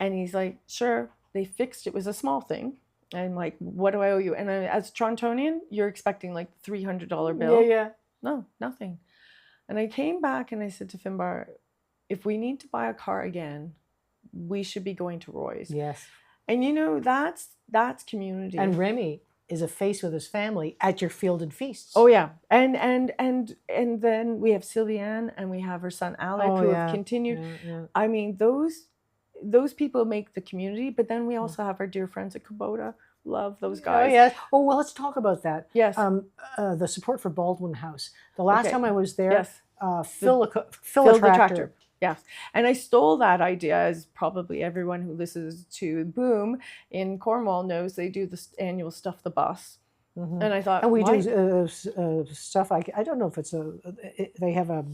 Speaker 3: And he's like, sure. They fixed it. It was a small thing. And I'm like, what do I owe you? And as a Torontonian, you're expecting like $300 bill.
Speaker 2: Yeah.
Speaker 3: No, nothing. And I came back and I said to Finbar, if we need to buy a car again, we should be going to Roy's.
Speaker 2: Yes.
Speaker 3: And that's community.
Speaker 2: And Remy is a face with his family at your fielded feasts.
Speaker 3: Oh yeah. And then we have Sylviane and we have her son Alec who have continued.
Speaker 2: Yeah.
Speaker 3: I mean, those people make the community, but then we also have our dear friends at Kubota. Love those guys.
Speaker 2: Oh yes. Oh well, let's talk about that.
Speaker 3: Yes.
Speaker 2: The support for Baldwin House. The last time I was there,
Speaker 3: yes.
Speaker 2: Phil the tractor
Speaker 3: Yes. And I stole that idea, as probably everyone who listens to Boom in Cornwall knows. They do this annual Stuff the Bus.
Speaker 2: Mhm.
Speaker 3: And I thought,
Speaker 2: And we
Speaker 3: why?
Speaker 2: do stuff like, I don't know if it's they have a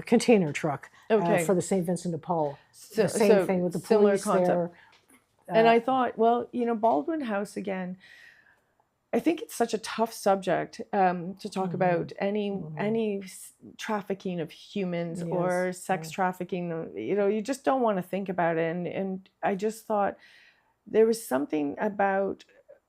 Speaker 2: container truck
Speaker 3: Okay.
Speaker 2: for the St. Vincent de Paul.
Speaker 3: So-
Speaker 2: The same
Speaker 3: so
Speaker 2: thing with the
Speaker 3: similar
Speaker 2: police
Speaker 3: concept.
Speaker 2: there.
Speaker 3: And I thought, well, Baldwin House again, I think it's such a tough subject to talk about any trafficking of humans or sex trafficking. You just don't want to think about it. And I just thought there was something about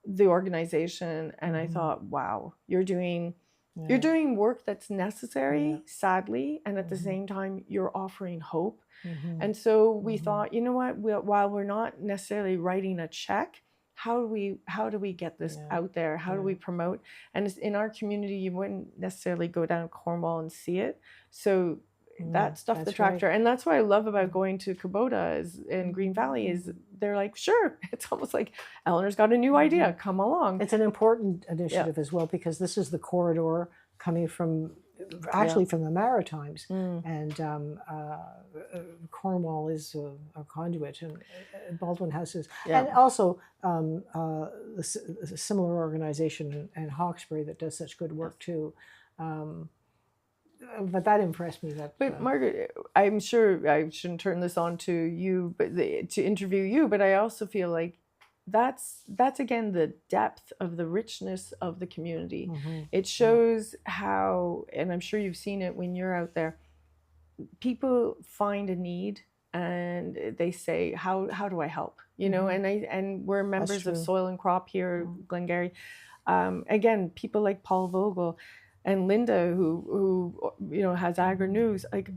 Speaker 3: the organization, and I thought, wow, you're doing work that's necessary, sadly, and at the same time you're offering hope. And so we thought, you know what? While we're not necessarily writing a check, how do we get this out there? How do we promote? And in our community, you wouldn't necessarily go down Cornwall and see it. So that Stuff the Tractor, and that's what I love about going to Kubota in Green Valley is they're like, sure. It's almost like Eleanor's got a new idea. Come along.
Speaker 2: It's an important initiative as well, because this is the corridor coming from actually from the Maritimes, and Cornwall is a conduit, and Baldwin House is, and also a similar organization in Hawkesbury that does such good work too. But that impressed me.
Speaker 3: But Margaret, I'm sure I shouldn't turn this on to you, but to interview you. But I also feel like that's again the depth of the richness of the community. It shows how, and I'm sure you've seen it when you're out there, people find a need and they say, how do I help? And we're members of Soil and Crop here, Glengarry. Again, people like Paul Vogel and Linda, who has Agri News, like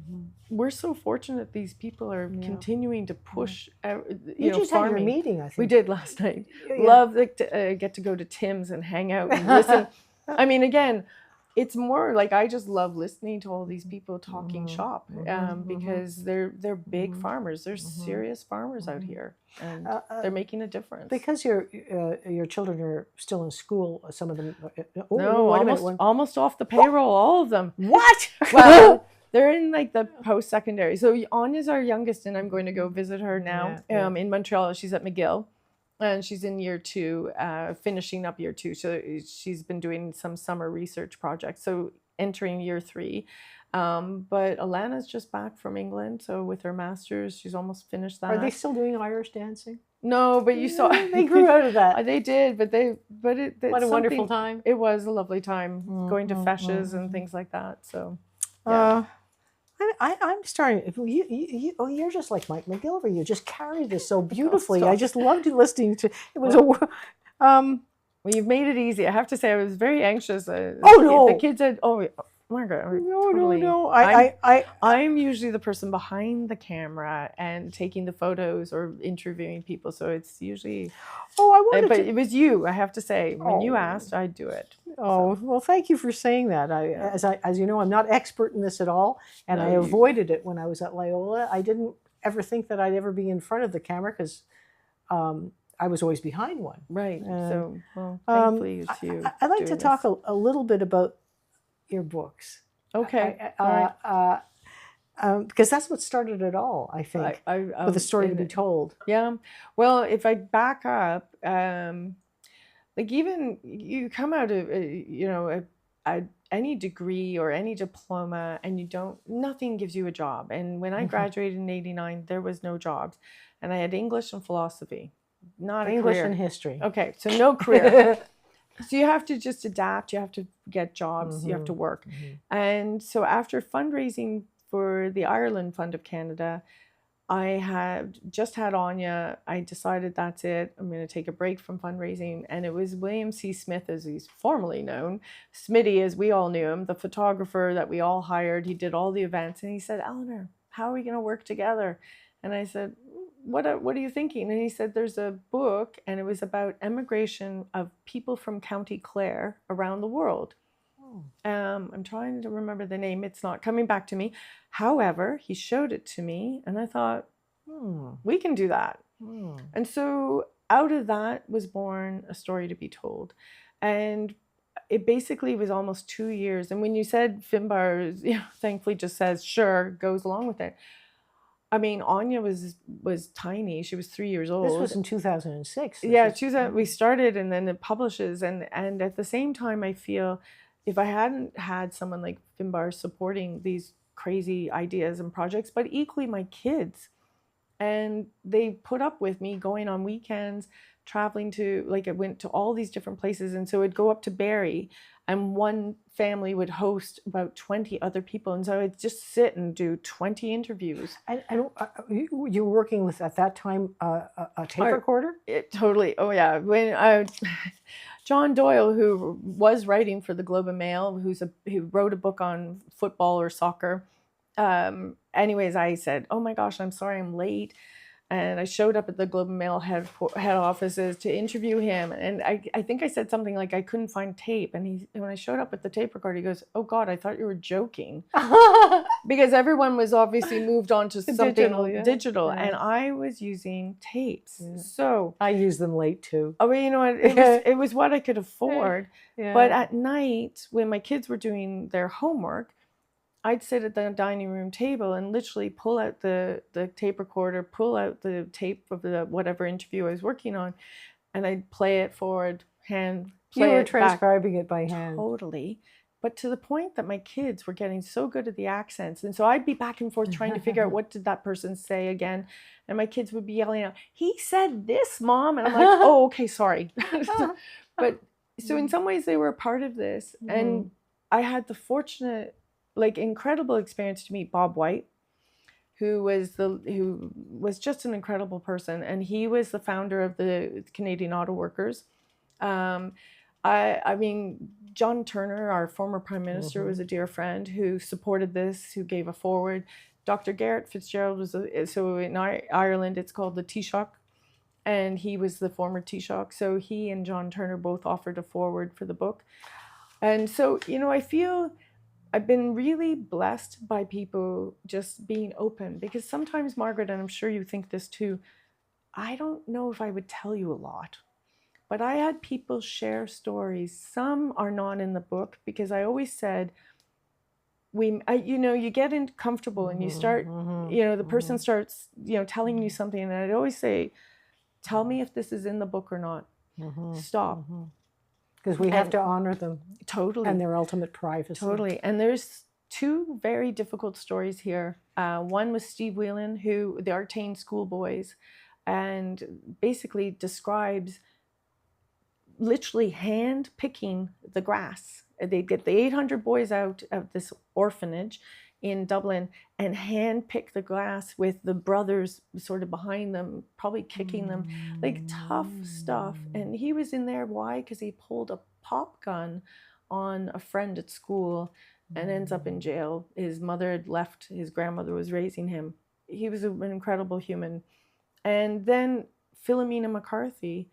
Speaker 3: we're so fortunate these people are continuing to push.
Speaker 2: You just
Speaker 3: farming.
Speaker 2: had your meeting, I think.
Speaker 3: We did last night. Love to get to go to Tim's and hang out and listen. I mean, again, it's more like I just love listening to all these people talking shop because they're big farmers. They're serious farmers out here, and they're making a difference.
Speaker 2: Because your children are still in school, some of them.
Speaker 3: Almost off the payroll, all of them.
Speaker 2: What?
Speaker 3: Well, they're in like the post-secondary. So Anya's our youngest, and I'm going to go visit her now in Montreal. She's at McGill. And she's in year 2, finishing up year 2. So she's been doing some summer research projects. So entering year 3. But Alana's just back from England. So with her master's, she's almost finished that.
Speaker 2: Are they still doing Irish dancing?
Speaker 3: No, but you saw
Speaker 2: they grew out of that.
Speaker 3: They did, but
Speaker 2: what a wonderful time.
Speaker 3: It was a lovely time going to feshes and things like that. So yeah.
Speaker 2: I'm starting. You're just like Mike McGilvery. You just carry this so beautifully. I just loved listening to. It was
Speaker 3: well, you've made it easy. I have to say, I was very anxious.
Speaker 2: No!
Speaker 3: The kids said, "Oh, Margaret,
Speaker 2: no.
Speaker 3: I'm usually the person behind the camera and taking the photos or interviewing people. So it's usually. But it was you. I have to say, when you asked, I'd do it.
Speaker 2: Well, thank you for saying that. As you know, I'm not expert in this at all, and I avoided it when I was at Loyola. I didn't ever think that I'd ever be in front of the camera because I was always behind one.
Speaker 3: Right. Thankfully, it's you.
Speaker 2: I'd like to talk a little bit about your books.
Speaker 3: Okay.
Speaker 2: Because that's what started it all, I think, with a story to be told.
Speaker 3: Yeah. Well, if I back up, like even you come out of any degree or any diploma and nothing gives you a job. And when I graduated in '89, there was no jobs, and I had English and philosophy, not a
Speaker 2: English
Speaker 3: career.
Speaker 2: and history.
Speaker 3: Okay, so no career. So you have to just adapt. You have to get jobs. You have to work. And so after fundraising for the Ireland Fund of Canada, I had just had Anya. I decided that's it. I'm going to take a break from fundraising. And it was William C. Smith, as he's formerly known, Smitty, as we all knew him, the photographer that we all hired. He did all the events. And he said, Eleanor, how are we going to work together? And I said, what are you thinking? And he said, there's a book, and it was about emigration of people from County Clare around the world. I'm trying to remember the name. It's not coming back to me. However, he showed it to me, and I thought, we can do that. And so out of that was born A Story to Be Told. And it basically was almost 2 years. And when you said Finbar, thankfully just says, sure, goes along with it. I mean, Anya was tiny. She was 3 years old.
Speaker 2: This was in 2006.
Speaker 3: We started, and then it publishes. And at the same time, I feel if I hadn't had someone like Finbar supporting these crazy ideas and projects, but equally my kids, and they put up with me going on weekends, traveling to, like, I went to all these different places. And so I'd go up to Barrie, and one family would host about 20 other people. And so I'd just sit and do 20 interviews.
Speaker 2: And you were working with, at that time, a tape recorder?
Speaker 3: Totally. Oh, yeah. When John Doyle, who was writing for the Globe and Mail, who wrote a book on football or soccer. Anyways, I said, oh my gosh, I'm sorry I'm late. And I showed up at the Globe and Mail head offices to interview him. And I think I said something like I couldn't find tape. And when I showed up at the tape recorder, he goes, oh God, I thought you were joking. Because everyone was obviously moved on to something digital. Yeah. And I was using tapes. Yeah. So
Speaker 2: I used them late too.
Speaker 3: Oh, well, you know what? It was what I could afford. Yeah. But at night, when my kids were doing their homework, I'd sit at the dining room table and literally pull out the tape recorder, pull out the tape of the whatever interview I was working on, and I'd play it forward, play
Speaker 2: you were
Speaker 3: it
Speaker 2: transcribing
Speaker 3: back.
Speaker 2: It by hand.
Speaker 3: Totally. But to the point that my kids were getting so good at the accents. And so I'd be back and forth trying to figure out what did that person say again. And my kids would be yelling out, he said this, Mom. And I'm like, oh, okay, sorry. But so in some ways they were a part of this. And I had the fortunate, incredible experience to meet Bob White, who was just an incredible person, and he was the founder of the Canadian Auto Workers. I mean, John Turner, our former Prime Minister, was a dear friend who supported this, who gave a forward. Dr. Garrett Fitzgerald was so in Ireland it's called the Taoiseach, and he was the former Taoiseach. So he and John Turner both offered a forward for the book, and so I feel I've been really blessed by people just being open, because sometimes, Margaret, and I'm sure you think this too, I don't know if I would tell you a lot, but I had people share stories. Some are not in the book, because I always said, you get comfortable and you start, the person starts, telling you something, and I'd always say, tell me if this is in the book or not. Stop.
Speaker 2: Because we have to honor them.
Speaker 3: Totally.
Speaker 2: And their ultimate privacy.
Speaker 3: Totally. And there's two very difficult stories here. One was Steve Whelan, who the Artane schoolboys, and basically describes literally hand picking the grass. They'd get the 800 boys out of this orphanage in Dublin and hand pick the grass with the brothers sort of behind them, probably kicking them, tough stuff. And he was in there. Why? Because he pulled a pop gun on a friend at school and ends up in jail. His mother had left, his grandmother was raising him. He was an incredible human. And then Philomena McCarthy,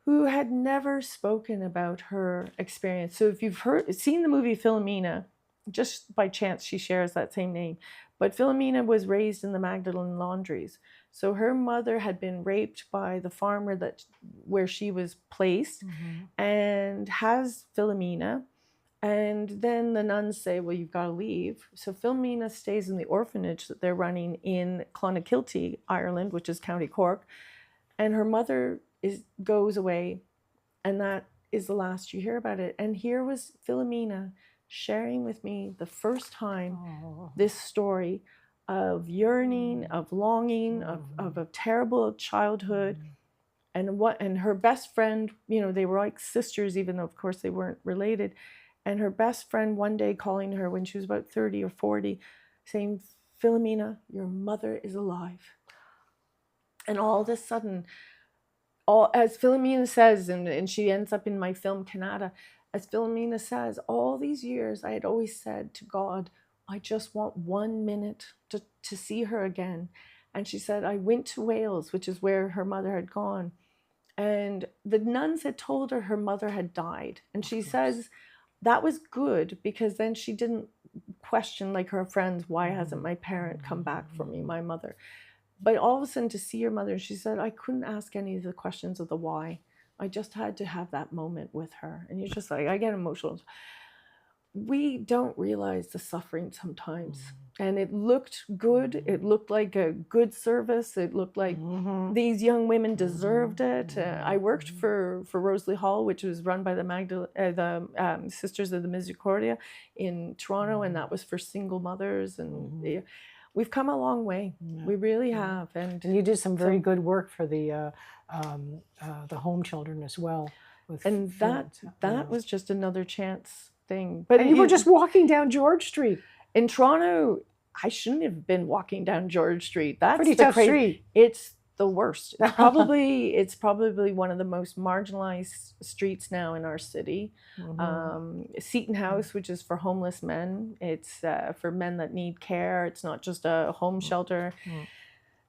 Speaker 3: who had never spoken about her experience. So if you've seen the movie Philomena, just by chance she shares that same name, but Philomena was raised in the Magdalen laundries. So her mother had been raped by the farmer where she was placed, and has Philomena. And then the nuns say, well, you've got to leave. So Philomena stays in the orphanage that they're running in Clonakilty, Ireland, which is County Cork. And her mother goes away, and that is the last you hear about it. And here was Philomena sharing with me the first time this story of yearning, of longing, of a terrible childhood, and her best friend, they were like sisters, even though of course they weren't related. And her best friend one day calling her when she was about 30 or 40, saying, Philomena, your mother is alive. And all of a sudden, as Philomena says, and she ends up in my film Canada, as Philomena says, all these years I had always said to God, I just want 1 minute to see her again. And she said, I went to Wales, which is where her mother had gone. And the nuns had told her mother had died. And she says that was good, because then she didn't question, like her friends, why hasn't my parent come back for me, my mother? But all of a sudden to see your mother, she said, I couldn't ask any of the questions of the why. I just had to have that moment with her. And you're just like, I get emotional. We don't realize the suffering sometimes. And it looked good. It looked like a good service. It looked like these young women deserved it. I worked for Rosalie Hall, which was run by the Sisters of the Misericordia in Toronto, and that was for single mothers. And we've come a long way. We really have. And
Speaker 2: you did some very good work for the home children as well.
Speaker 3: And that was just another chance thing.
Speaker 2: But you were just walking down George Street.
Speaker 3: In Toronto, I shouldn't have been walking down George Street. That's
Speaker 2: pretty tough street.
Speaker 3: It's the worst. It's probably one of the most marginalized streets now in our city. Seton House, which is for homeless men. It's for men that need care. It's not just a home shelter.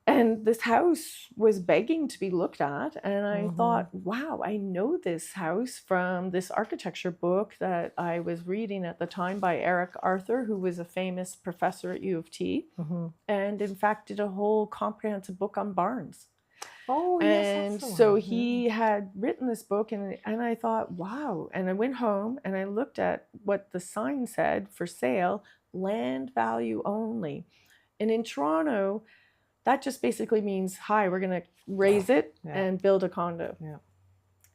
Speaker 3: And this house was begging to be looked at. And I thought, wow, I know this house from this architecture book that I was reading at the time by Eric Arthur, who was a famous professor at U of T. And in fact, did a whole comprehensive book on barns.
Speaker 2: Oh, yes.
Speaker 3: And so he had written this book, and I thought, wow. And I went home and I looked at what the sign said: for sale, land value only. And in Toronto, that just basically means, hi, we're going to raise it and build a condo.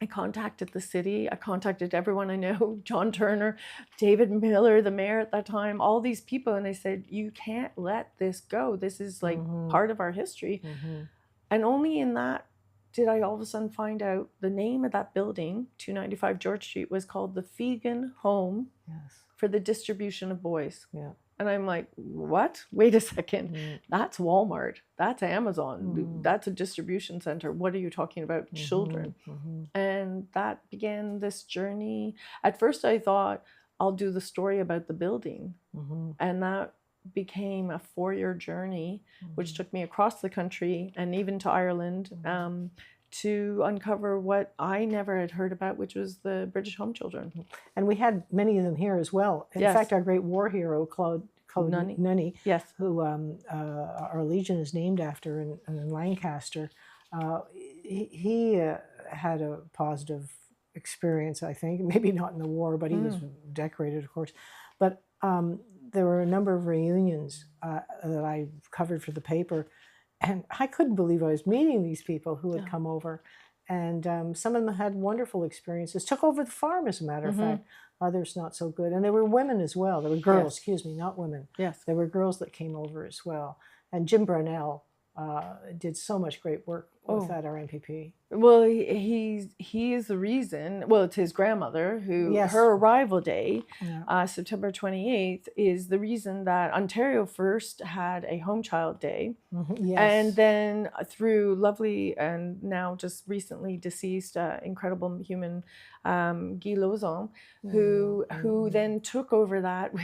Speaker 3: I contacted the city. I contacted everyone I know, John Turner, David Miller, the mayor at that time, all these people. And I said, you can't let this go. This is like part of our history. And only in that did I all of a sudden find out the name of that building, 295 George Street, was called the Fegan Home for the Distribution of Boys. And I'm like, what? Wait a second. That's Walmart. That's Amazon. That's a distribution center. What are you talking about? Children. And that began this journey. At first I thought, I'll do the story about the building. And that became a 4-year journey, which took me across the country and even to Ireland, to uncover what I never had heard about, which was the British home children.
Speaker 2: And we had many of them here as well. In fact, our great war hero, Claude Nunny, who our Legion is named after in Lancaster, he had a positive experience, I think. Maybe not in the war, but he was decorated, of course. But there were a number of reunions that I covered for the paper. And I couldn't believe I was meeting these people who had come over. And some of them had wonderful experiences, took over the farm, as a matter of fact. Others not so good. And there were women as well. There were girls, excuse me, not women. There were girls that came over as well. And Jim Brownell did so much great work with that RMPP.
Speaker 3: Well, he is the reason. Well, it's his grandmother who her arrival day, September 28th, is the reason that Ontario first had a home child day, and then through lovely and now just recently deceased incredible human Guy Lauzon, who then took over that,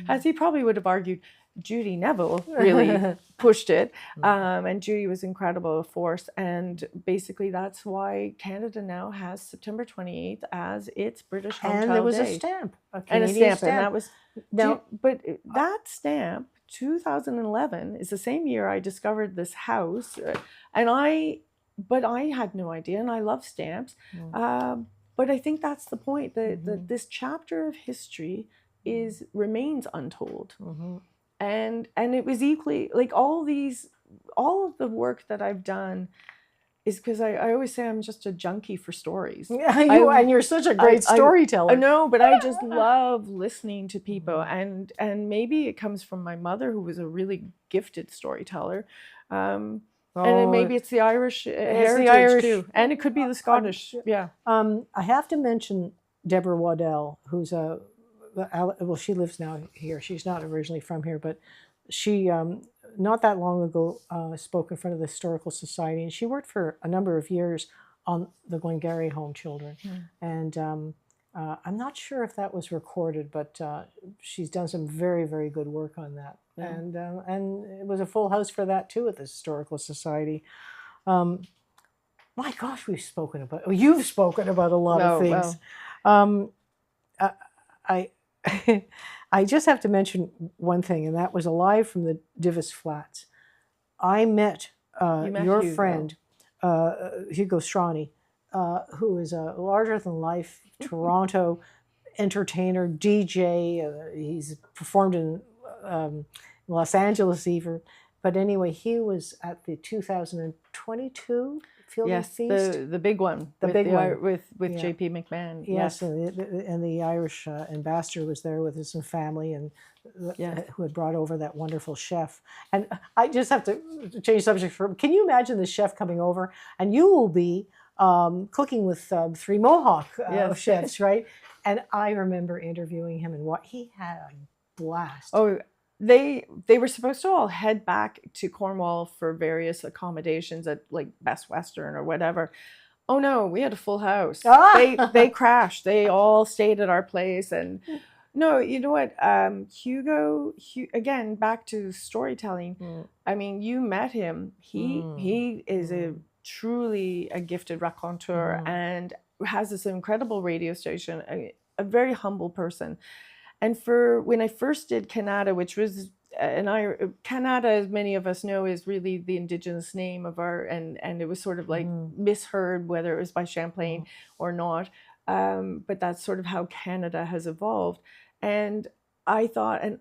Speaker 3: as he probably would have argued. Judy Neville really pushed it, and Judy was incredible, a force, and basically that's why Canada now has September 28th as its British Home Child Day.
Speaker 2: And there was a stamp,
Speaker 3: and that was but that stamp, 2011, is the same year I discovered this house, and I had no idea, and I love stamps, but I think that's the point, that this chapter of history remains untold. And it was equally like all of the work that I've done is because I always say I'm just a junkie for stories.
Speaker 2: And you're such a great storyteller.
Speaker 3: I know, but I just love listening to people, and maybe it comes from my mother, who was a really gifted storyteller. And maybe it's the Irish heritage too, and it could be the Scottish.
Speaker 2: I have to mention Deborah Waddell, who's she lives now here. She's not originally from here, but she, not that long ago, spoke in front of the Historical Society, and she worked for a number of years on the Glengarry home children. And I'm not sure if that was recorded, but she's done some very, very good work on that. And it was a full house for that too at the Historical Society. My gosh, you've spoken about a lot of things. I just have to mention one thing, and that was live from the Divis Flats. I met your friend, Hugo Strani, who is a larger-than-life Toronto entertainer, DJ. He's performed in Los Angeles even. But anyway, he was at the 2022 Fielding
Speaker 3: Yes,
Speaker 2: Feast.
Speaker 3: the big one.
Speaker 2: The
Speaker 3: with
Speaker 2: big one.
Speaker 3: With
Speaker 2: Yeah.
Speaker 3: J.P. McMahon.
Speaker 2: Yes, and the Irish ambassador was there with his family, and who had brought over that wonderful chef. And I just have to change subject for. Can you imagine the chef coming over, and you will be cooking with 3 Mohawk chefs, right? And I remember interviewing him, and what he had a blast.
Speaker 3: Oh, they were supposed to all head back to Cornwall for various accommodations at like Best Western or whatever. Oh no, we had a full house. They crashed. They all stayed at our place. And no, you know what? Hugo, again, back to storytelling. I mean, you met him. He is truly a gifted raconteur and has this incredible radio station. A very humble person. And for when I first did Canada, which was Canada, as many of us know, is really the Indigenous name of our, and it was sort of like misheard whether it was by Champlain or not. But that's sort of how Canada has evolved. And I thought, and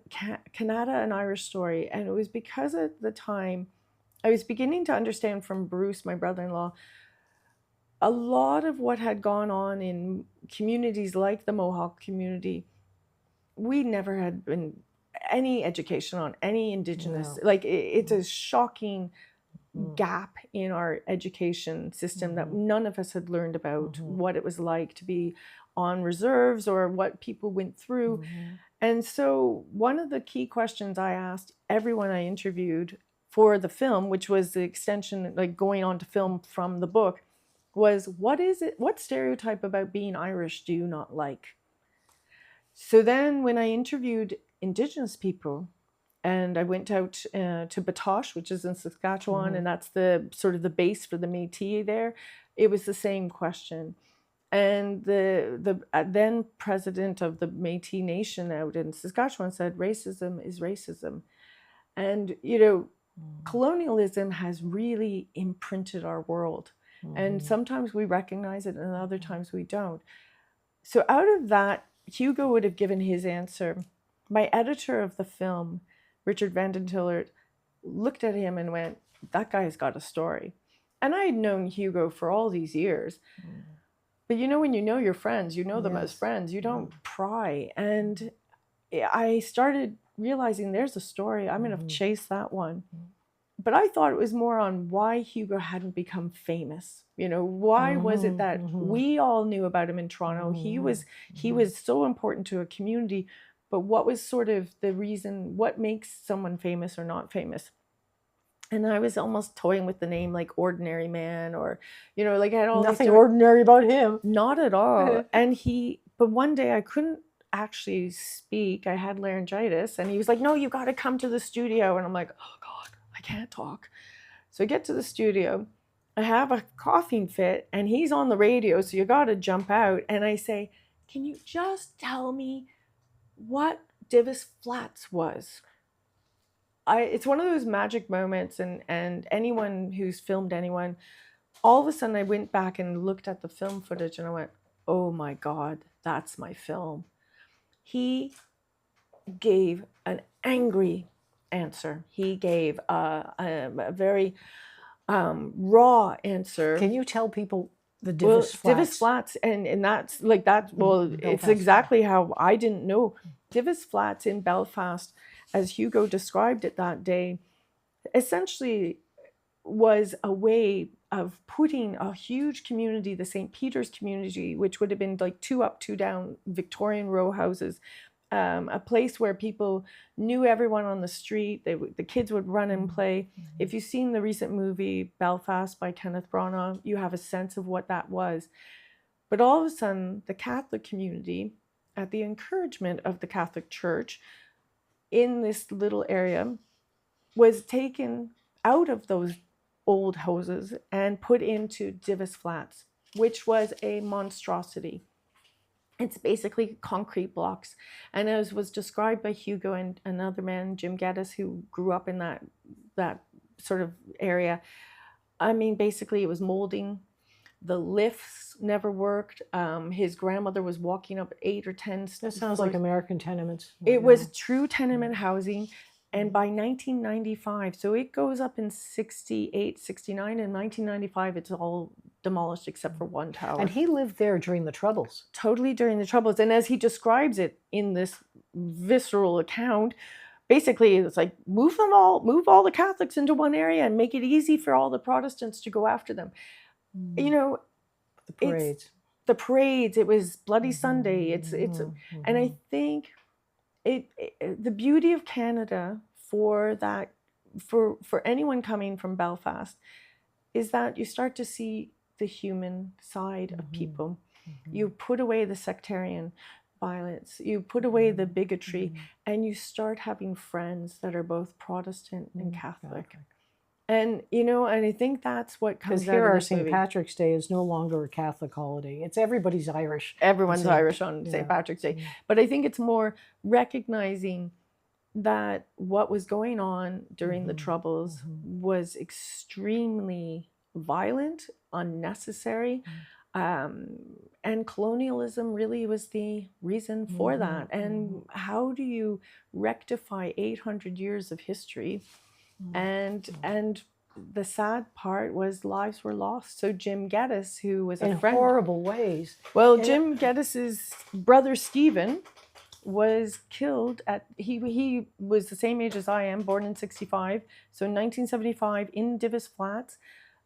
Speaker 3: Canada, an Irish story. And it was because at the time I was beginning to understand from Bruce, my brother-in-law, a lot of what had gone on in communities like the Mohawk community. We never had been any education on any Indigenous, like it's a shocking gap in our education system that none of us had learned about what it was like to be on reserves or what people went through. And so one of the key questions I asked everyone I interviewed for the film, which was the extension, like going on to film from the book, was what stereotype about being Irish do you not like? So then when I interviewed Indigenous people, and I went out to Batoche, which is in Saskatchewan, and that's the sort of the base for the Métis there, it was the same question. And the then president of the Métis Nation out in Saskatchewan said, racism is racism. And, you know, colonialism has really imprinted our world. And sometimes we recognize it and other times we don't. So out of that, Hugo would have given his answer. My editor of the film, Richard Vanden Tillert, looked at him and went, that guy's got a story. And I had known Hugo for all these years. But you know, when you know your friends, you know them as friends, you don't pry. And I started realizing there's a story, I'm going to chase that one. But I thought it was more on why Hugo hadn't become famous. You know, why was it that we all knew about him in Toronto? He was so important to a community, but what was sort of the reason, what makes someone famous or not famous? And I was almost toying with the name like Ordinary Man, or, you know, like I had all
Speaker 2: nothing ordinary about him.
Speaker 3: Not at all. And but one day I couldn't actually speak. I had laryngitis, and he was like, no, you got to come to the studio. And I'm like, oh God, I can't talk. So I get to the studio, I have a coughing fit, and he's on the radio, so you got to jump out. And I say, can you just tell me what Divis Flats was? It's one of those magic moments, and anyone who's filmed anyone, all of a sudden I went back and looked at the film footage and I went, oh my God, that's my film. He gave an angry answer. He gave a very raw answer.
Speaker 2: Can you tell people the Divis Flats?
Speaker 3: Divis Flats, and that's like that. Well, Belfast. It's exactly how I didn't know. Divis Flats in Belfast, as Hugo described it that day, essentially was a way of putting a huge community, the St. Peter's community, which would have been like 2 up, 2 down Victorian row houses, a place where people knew everyone on the street. The kids would run and play. If you've seen the recent movie Belfast by Kenneth Branagh, you have a sense of what that was. But all of a sudden, the Catholic community, at the encouragement of the Catholic Church, in this little area, was taken out of those old houses and put into Divis Flats, which was a monstrosity. It's basically concrete blocks. And as was described by Hugo and another man, Jim Geddes, who grew up in that sort of area, I mean, basically it was molding. The lifts never worked. His grandmother was walking up 8 or 10
Speaker 2: That sounds like
Speaker 3: floors.
Speaker 2: American tenements.
Speaker 3: It was true tenement housing. And by 1995, so it goes up in 68, 69, and 1995, it's all demolished except for one tower.
Speaker 2: And he lived there during the Troubles.
Speaker 3: Totally during the Troubles. And as he describes it in this visceral account, basically it's like move all the Catholics into one area and make it easy for all the Protestants to go after them. You know,
Speaker 2: The parades.
Speaker 3: the parades, it was Bloody Sunday. And I think the beauty of Canada for anyone coming from Belfast is that you start to see the human side of people. You put away the sectarian violence, you put away the bigotry, and you start having friends that are both Protestant and Catholic. And, you know, and I think that's what comes out
Speaker 2: Because here
Speaker 3: of
Speaker 2: our
Speaker 3: this
Speaker 2: St.
Speaker 3: movie.
Speaker 2: Patrick's Day is no longer a Catholic holiday. It's everybody's Irish.
Speaker 3: Everyone's
Speaker 2: St.
Speaker 3: Irish on St. Patrick's Day. But I think it's more recognizing that what was going on during the Troubles was extremely violent, unnecessary, and colonialism really was the reason for that. And how do you rectify 800 years of history? And the sad part was lives were lost. So Jim Geddes, who was a
Speaker 2: In
Speaker 3: friend,
Speaker 2: horrible ways.
Speaker 3: well, Jim Geddes's brother Stephen was killed at he was the same age as I am, born in 65. So in 1975 in Divis Flats,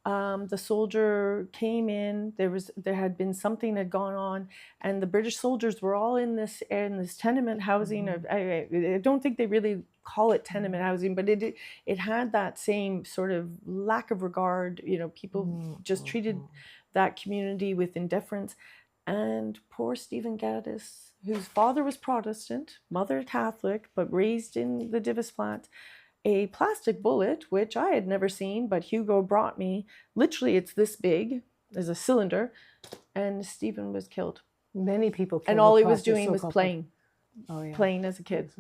Speaker 3: the soldier came in. There had been something had gone on, and the British soldiers were all in this tenement housing. I don't think they really call it tenement housing, but it had that same sort of lack of regard. You know, people just treated that community with indifference. And poor Stephen Geddes, whose father was Protestant, mother Catholic, but raised in the Divis Flats, a plastic bullet, which I had never seen, but Hugo brought me. Literally, it's this big, as a cylinder, and Stephen was killed.
Speaker 2: Many people killed
Speaker 3: And all
Speaker 2: with
Speaker 3: he was
Speaker 2: plastic,
Speaker 3: doing was
Speaker 2: so-called
Speaker 3: playing.
Speaker 2: Oh, yeah.
Speaker 3: Playing as a kid.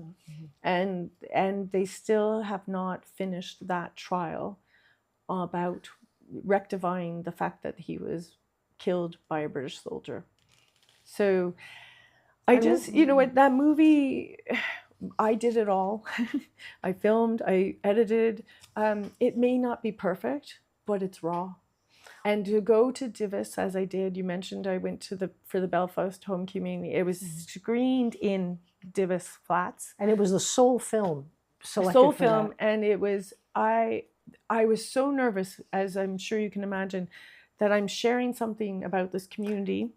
Speaker 3: And they still have not finished that trial about rectifying the fact that he was killed by a British soldier. So I just, you know what, that movie, I did it all. I filmed, I edited. It may not be perfect, but it's raw. And to go to Divis, as I did, you mentioned I went for the Belfast Home Community. It was screened in Divis Flats.
Speaker 2: And it was the sole film selected
Speaker 3: Sole
Speaker 2: for
Speaker 3: film,
Speaker 2: that.
Speaker 3: and it was, I was so nervous, as I'm sure you can imagine, that I'm sharing something about this community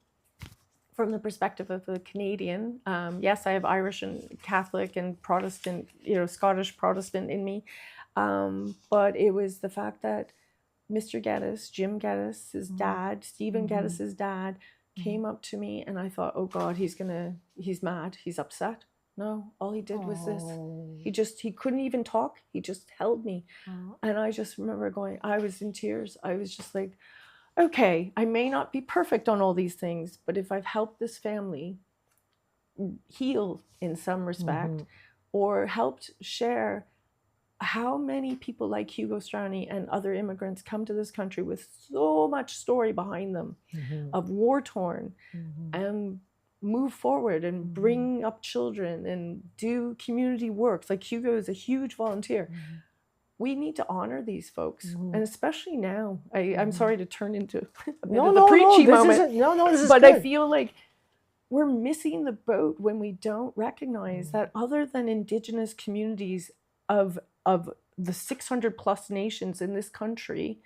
Speaker 3: from the perspective of a Canadian. Yes, I have Irish and Catholic and Protestant, you know, Scottish Protestant in me. But it was the fact that Mr. Geddes, Jim Geddes' dad, Stephen Geddes' dad, came up to me, and I thought, oh God, he's mad, he's upset. No, all he did was this. He couldn't even talk. He just held me. And I just remember going, I was in tears. I was just like, okay, I may not be perfect on all these things, but if I've helped this family heal in some respect, or helped share how many people like Hugo Strani and other immigrants come to this country with so much story behind them of war-torn, and move forward and bring up children and do community works. Like Hugo is a huge volunteer. We need to honor these folks, and especially now. I'm sorry to turn into a bit of the preachy moment.
Speaker 2: This is
Speaker 3: but
Speaker 2: good.
Speaker 3: I feel like we're missing the boat when we don't recognize that other than Indigenous communities of the 600 plus nations in this country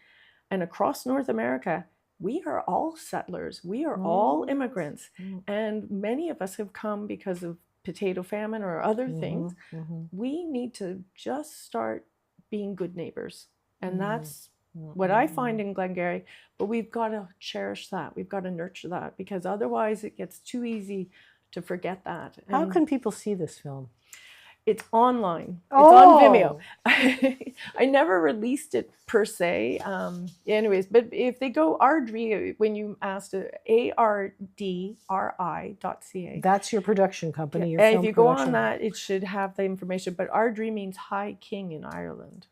Speaker 3: and across North America, we are all settlers. We are all immigrants. And many of us have come because of potato famine or other things. We need to just start being good neighbors. And that's what I find in Glengarry. But we've got to cherish that. We've got to nurture that, because otherwise it gets too easy to forget that.
Speaker 2: How
Speaker 3: And
Speaker 2: can people see this film?
Speaker 3: it's online. It's on Vimeo. I never released it per se. Anyways, but if they go Ardri, when you asked ARDRI.ca.
Speaker 2: That's your production company. Your
Speaker 3: And
Speaker 2: film
Speaker 3: if you go
Speaker 2: production.
Speaker 3: on that, it should have the information. But Ardri means High King in Ireland.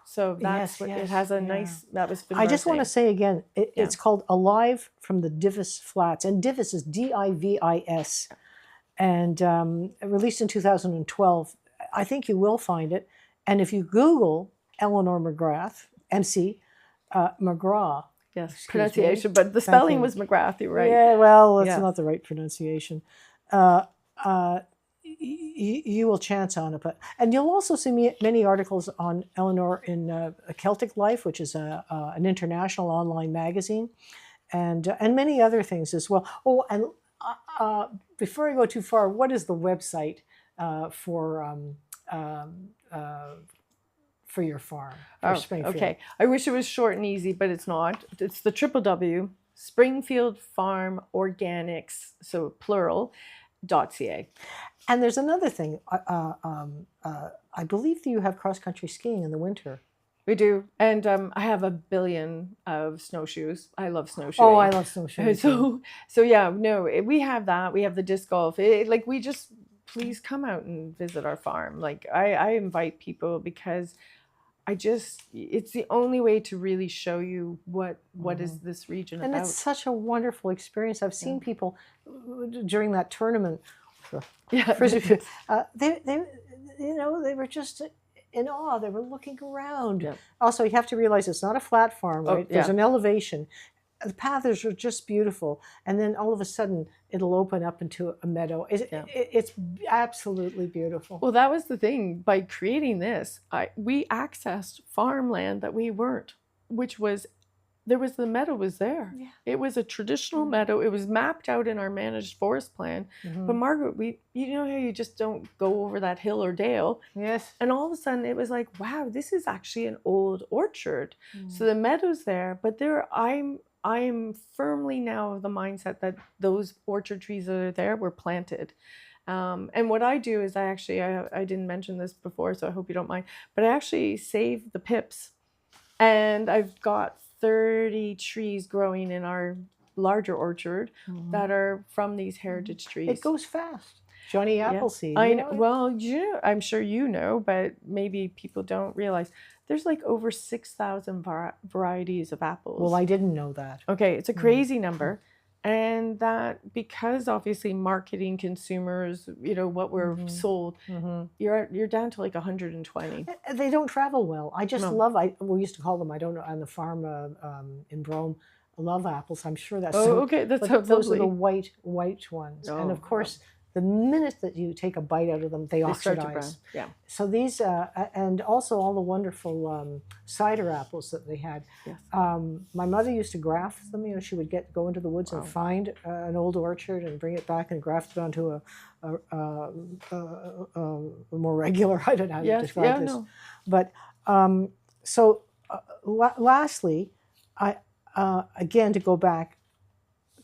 Speaker 3: So that's
Speaker 2: Yes,
Speaker 3: what it
Speaker 2: yes,
Speaker 3: has a
Speaker 2: yeah.
Speaker 3: nice. That was.
Speaker 2: I just want to say again, it's called Alive from the Divis Flats, and Divis is Divis, and released in 2012. I think you will find it, and if you Google Eleanor McGrath, MC McGrath.
Speaker 3: Yes,
Speaker 2: Excuse
Speaker 3: pronunciation,
Speaker 2: me.
Speaker 3: but the
Speaker 2: Thank
Speaker 3: spelling
Speaker 2: you.
Speaker 3: was McGrath. You're right.
Speaker 2: Yeah, well, it's
Speaker 3: Yeah.
Speaker 2: not the right pronunciation. You will chance on it, and you'll also see many articles on Eleanor in Celtic Life, which is an international online magazine, and many other things as well. Oh, and before I go too far, what is the website for your farm? For Springfield?
Speaker 3: Okay. I wish it was short and easy, but it's not. It's the www Springfield Farm Organics, so plural, .ca.
Speaker 2: And there's another thing. I believe that you have cross-country skiing in the winter.
Speaker 3: We do, and I have a billion of snowshoes. I love snowshoeing.
Speaker 2: Oh, I love snowshoeing.
Speaker 3: So yeah, no, we have that. We have the disc golf. We just please come out and visit our farm. Like I invite people because it's the only way to really show you what is this region
Speaker 2: and
Speaker 3: about.
Speaker 2: it's such a wonderful experience. I've seen people during that tournament. Frisbee, they were just in awe. They were looking around. Yeah. Also, you have to realize it's not a flat farm, right? There's an elevation. The paths are just beautiful, and then all of a sudden it'll open up into a meadow. It's absolutely beautiful.
Speaker 3: Well, that was the thing. By creating this, we accessed farmland that we weren't, which was the meadow was there. Yeah. It was a traditional meadow. It was mapped out in our managed forest plan. But Margaret, you know how you just don't go over that hill or dale.
Speaker 2: Yes.
Speaker 3: And all of a sudden it was like, wow, this is actually an old orchard. So the meadow's there, but I'm firmly now of the mindset that those orchard trees that are there were planted. And what I do is I didn't mention this before, so I hope you don't mind, but I actually save the pips. And I've got 30 trees growing in our larger orchard that are from these heritage trees.
Speaker 2: It goes fast. Johnny Appleseed.
Speaker 3: I know. Well, I'm sure you know, but maybe people don't realize there's like over 6,000 varieties of apples.
Speaker 2: Well, I didn't know that.
Speaker 3: Okay, it's a crazy number. And that because obviously marketing consumers, what we're sold, you're down to like 120.
Speaker 2: They don't travel well. I just love. We used to call them. I don't know on the farm in Brome, love apples. I'm sure that's.
Speaker 3: Okay, that's
Speaker 2: those
Speaker 3: lovely.
Speaker 2: are the white ones, and of course. The minute that you take a bite out of them, they oxidize.
Speaker 3: Yeah.
Speaker 2: So these, and also all the wonderful cider apples that they had.
Speaker 3: Yes.
Speaker 2: My mother used to graft them. She would go into the woods and find an old orchard and bring it back and graft it onto a more regular. I don't know how to describe this. No. But lastly, again to go back,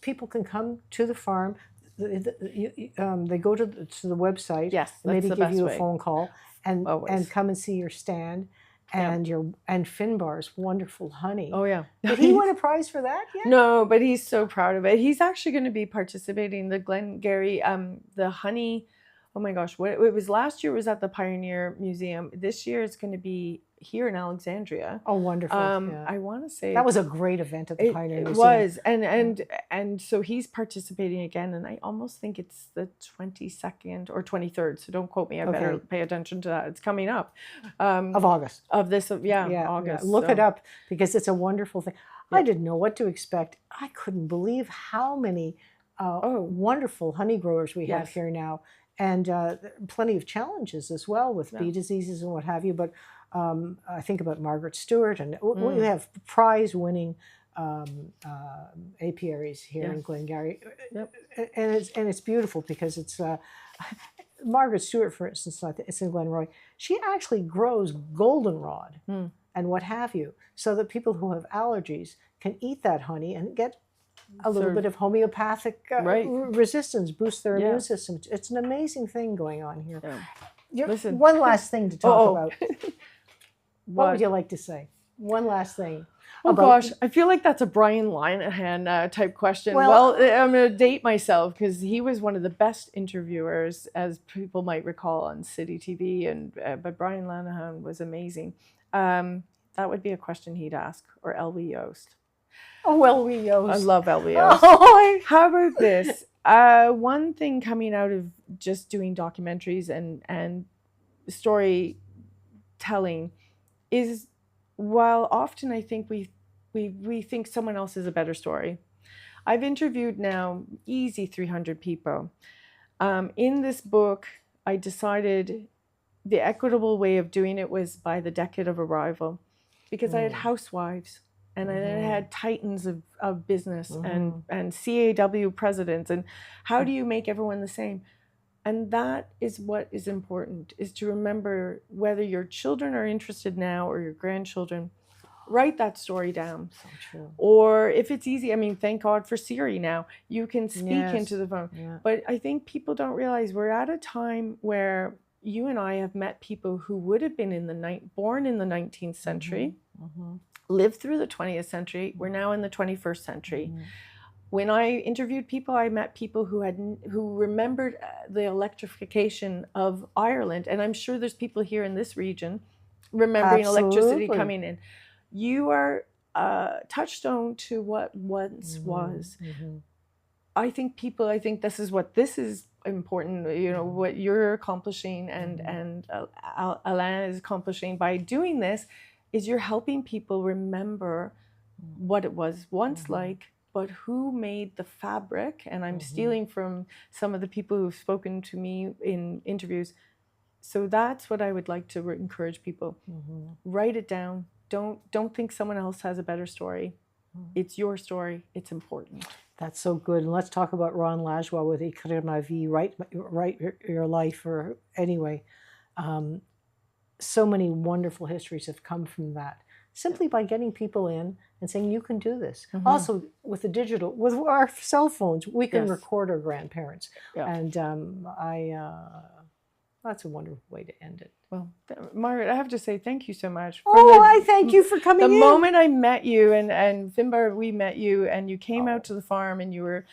Speaker 2: people can come to the farm. They go to the website.
Speaker 3: Yes,
Speaker 2: maybe
Speaker 3: that's the
Speaker 2: give
Speaker 3: best
Speaker 2: you a
Speaker 3: way.
Speaker 2: phone call and come and see your stand and Finbar's wonderful honey.
Speaker 3: Oh yeah,
Speaker 2: did he win a prize for that yet?
Speaker 3: No, but he's so proud of it. He's actually going to be participating in the Glengarry the honey. Oh my gosh, it was last year was at the Pioneer Museum. This year it's going to be here in Alexandria.
Speaker 2: Oh, wonderful!
Speaker 3: I want to say
Speaker 2: that was a great event at the Pioneer Museum. It
Speaker 3: was, and so he's participating again, and I almost think it's the 22nd or 23rd. So don't quote me. I better pay attention to that. It's coming up
Speaker 2: of August.
Speaker 3: Of this, August.
Speaker 2: Yeah. Look it up because it's a wonderful thing. Yeah. I didn't know what to expect. I couldn't believe how many wonderful honey growers we have here now. And plenty of challenges as well with bee diseases and what have you. But I think about Margaret Stewart, and we have prize-winning apiaries here in Glengarry. Yep. And it's beautiful because it's Margaret Stewart, for instance, it's in Glenroy. She actually grows goldenrod and what have you, so that people who have allergies can eat that honey and get a little bit of homeopathic resistance, boost their immune system. It's an amazing thing going on here. Yeah. One last thing to talk about. What would you like to say? One last thing.
Speaker 3: Oh
Speaker 2: about-
Speaker 3: gosh, I feel like that's a Brian Linehan type question.
Speaker 2: Well-
Speaker 3: Well, I'm going to date myself because he was one of the best interviewers, as people might recall, on City TV. But Brian Linehan was amazing. That would be a question he'd ask, or Elwy Yost.
Speaker 2: Oh, well, we Yost.
Speaker 3: I love Elwy Yost.
Speaker 2: Oh,
Speaker 3: How about this? One thing coming out of just doing documentaries and storytelling is, while often I think we think someone else is a better story. I've interviewed now easy 300 people. In this book, I decided the equitable way of doing it was by the decade of arrival, because I had housewives and I had titans of business and CAW presidents, and how do you make everyone the same? And that is what is important, is to remember, whether your children are interested now or your grandchildren, write that story down.
Speaker 2: so true.
Speaker 3: Or if it's easy, I mean, thank God for Siri now. You can speak
Speaker 2: Yes.
Speaker 3: into the phone.
Speaker 2: Yeah.
Speaker 3: But I think people don't realize we're at a time where you and I have met people who would have been born in the 19th century, lived through the 20th century. We're now in the 21st century. When I interviewed people, I met people who remembered the electrification of Ireland, and I'm sure there's people here in this region remembering electricity
Speaker 2: Absolutely.
Speaker 3: coming in. You are a touchstone to what once was. I think this is important, what you're accomplishing and Alain is accomplishing by doing this, is you're helping people remember what it was once like, but who made the fabric. And I'm stealing from some of the people who've spoken to me in interviews. So that's what I would like to encourage people. Write it down. Don't think someone else has a better story. It's your story. It's important.
Speaker 2: That's so good. And let's talk about Ron Lajoie with Écrire ma vie, write your life, or anyway. So many wonderful histories have come from that, simply by getting people in and saying, you can do this. Also, with the digital, with our cell phones, we can record our grandparents.
Speaker 3: Yeah.
Speaker 2: And that's a wonderful way to end it.
Speaker 3: Well, Margaret, I have to say thank you so much.
Speaker 2: I thank you for coming
Speaker 3: The
Speaker 2: in.
Speaker 3: moment I met you, and Finbar, we met you, and you came out to the farm, and you were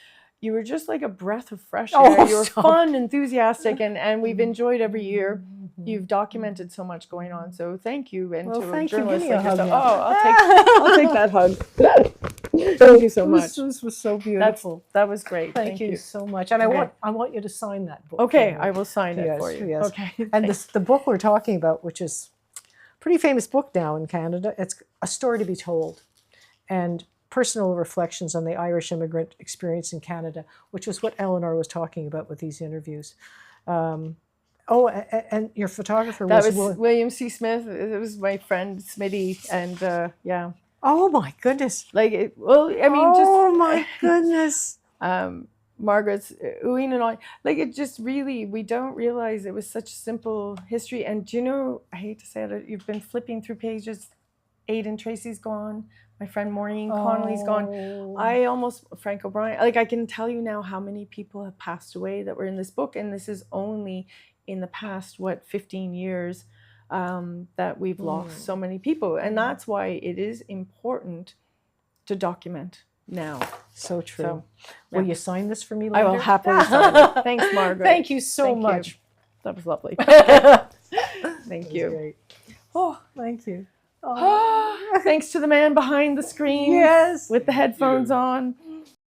Speaker 3: just like a breath of fresh air. You were fun, enthusiastic, and we've enjoyed every year. You've documented so much going on, so thank you. And to a journalist like yourself, I'll take that hug. Thank you so much.
Speaker 2: This was so beautiful.
Speaker 3: That was great.
Speaker 2: Thank you so much. And I want you to sign that book.
Speaker 3: Okay,
Speaker 2: for me.
Speaker 3: I will sign it for you.
Speaker 2: Yes.
Speaker 3: Okay.
Speaker 2: And the book we're talking about, which is a pretty famous book now in Canada, it's A Story to be Told, and personal reflections on the Irish immigrant experience in Canada, which was what Eleanor was talking about with these interviews. And your photographer was
Speaker 3: William C. Smith. It was my friend Smitty, and yeah.
Speaker 2: Oh my goodness!
Speaker 3: Oh
Speaker 2: my goodness!
Speaker 3: Margaret's Uween and I, it just really, we don't realize it was such simple history. And I hate to say it, you've been flipping through pages. Aidan Tracy's gone. My friend Maureen Connolly's gone. Frank O'Brien. I can tell you now how many people have passed away that were in this book, and this is only in the past 15 years that we've lost so many people. And that's why it is important to document now.
Speaker 2: So true.
Speaker 3: So,
Speaker 2: will you sign this for me later?
Speaker 3: I will happily sign it. Thanks, Margaret.
Speaker 2: Thank you so much.
Speaker 3: That was lovely. Thank you.
Speaker 2: Great.
Speaker 3: Oh,
Speaker 2: thank you.
Speaker 3: thanks to the man behind the screen.
Speaker 2: Yes.
Speaker 3: With the headphones on.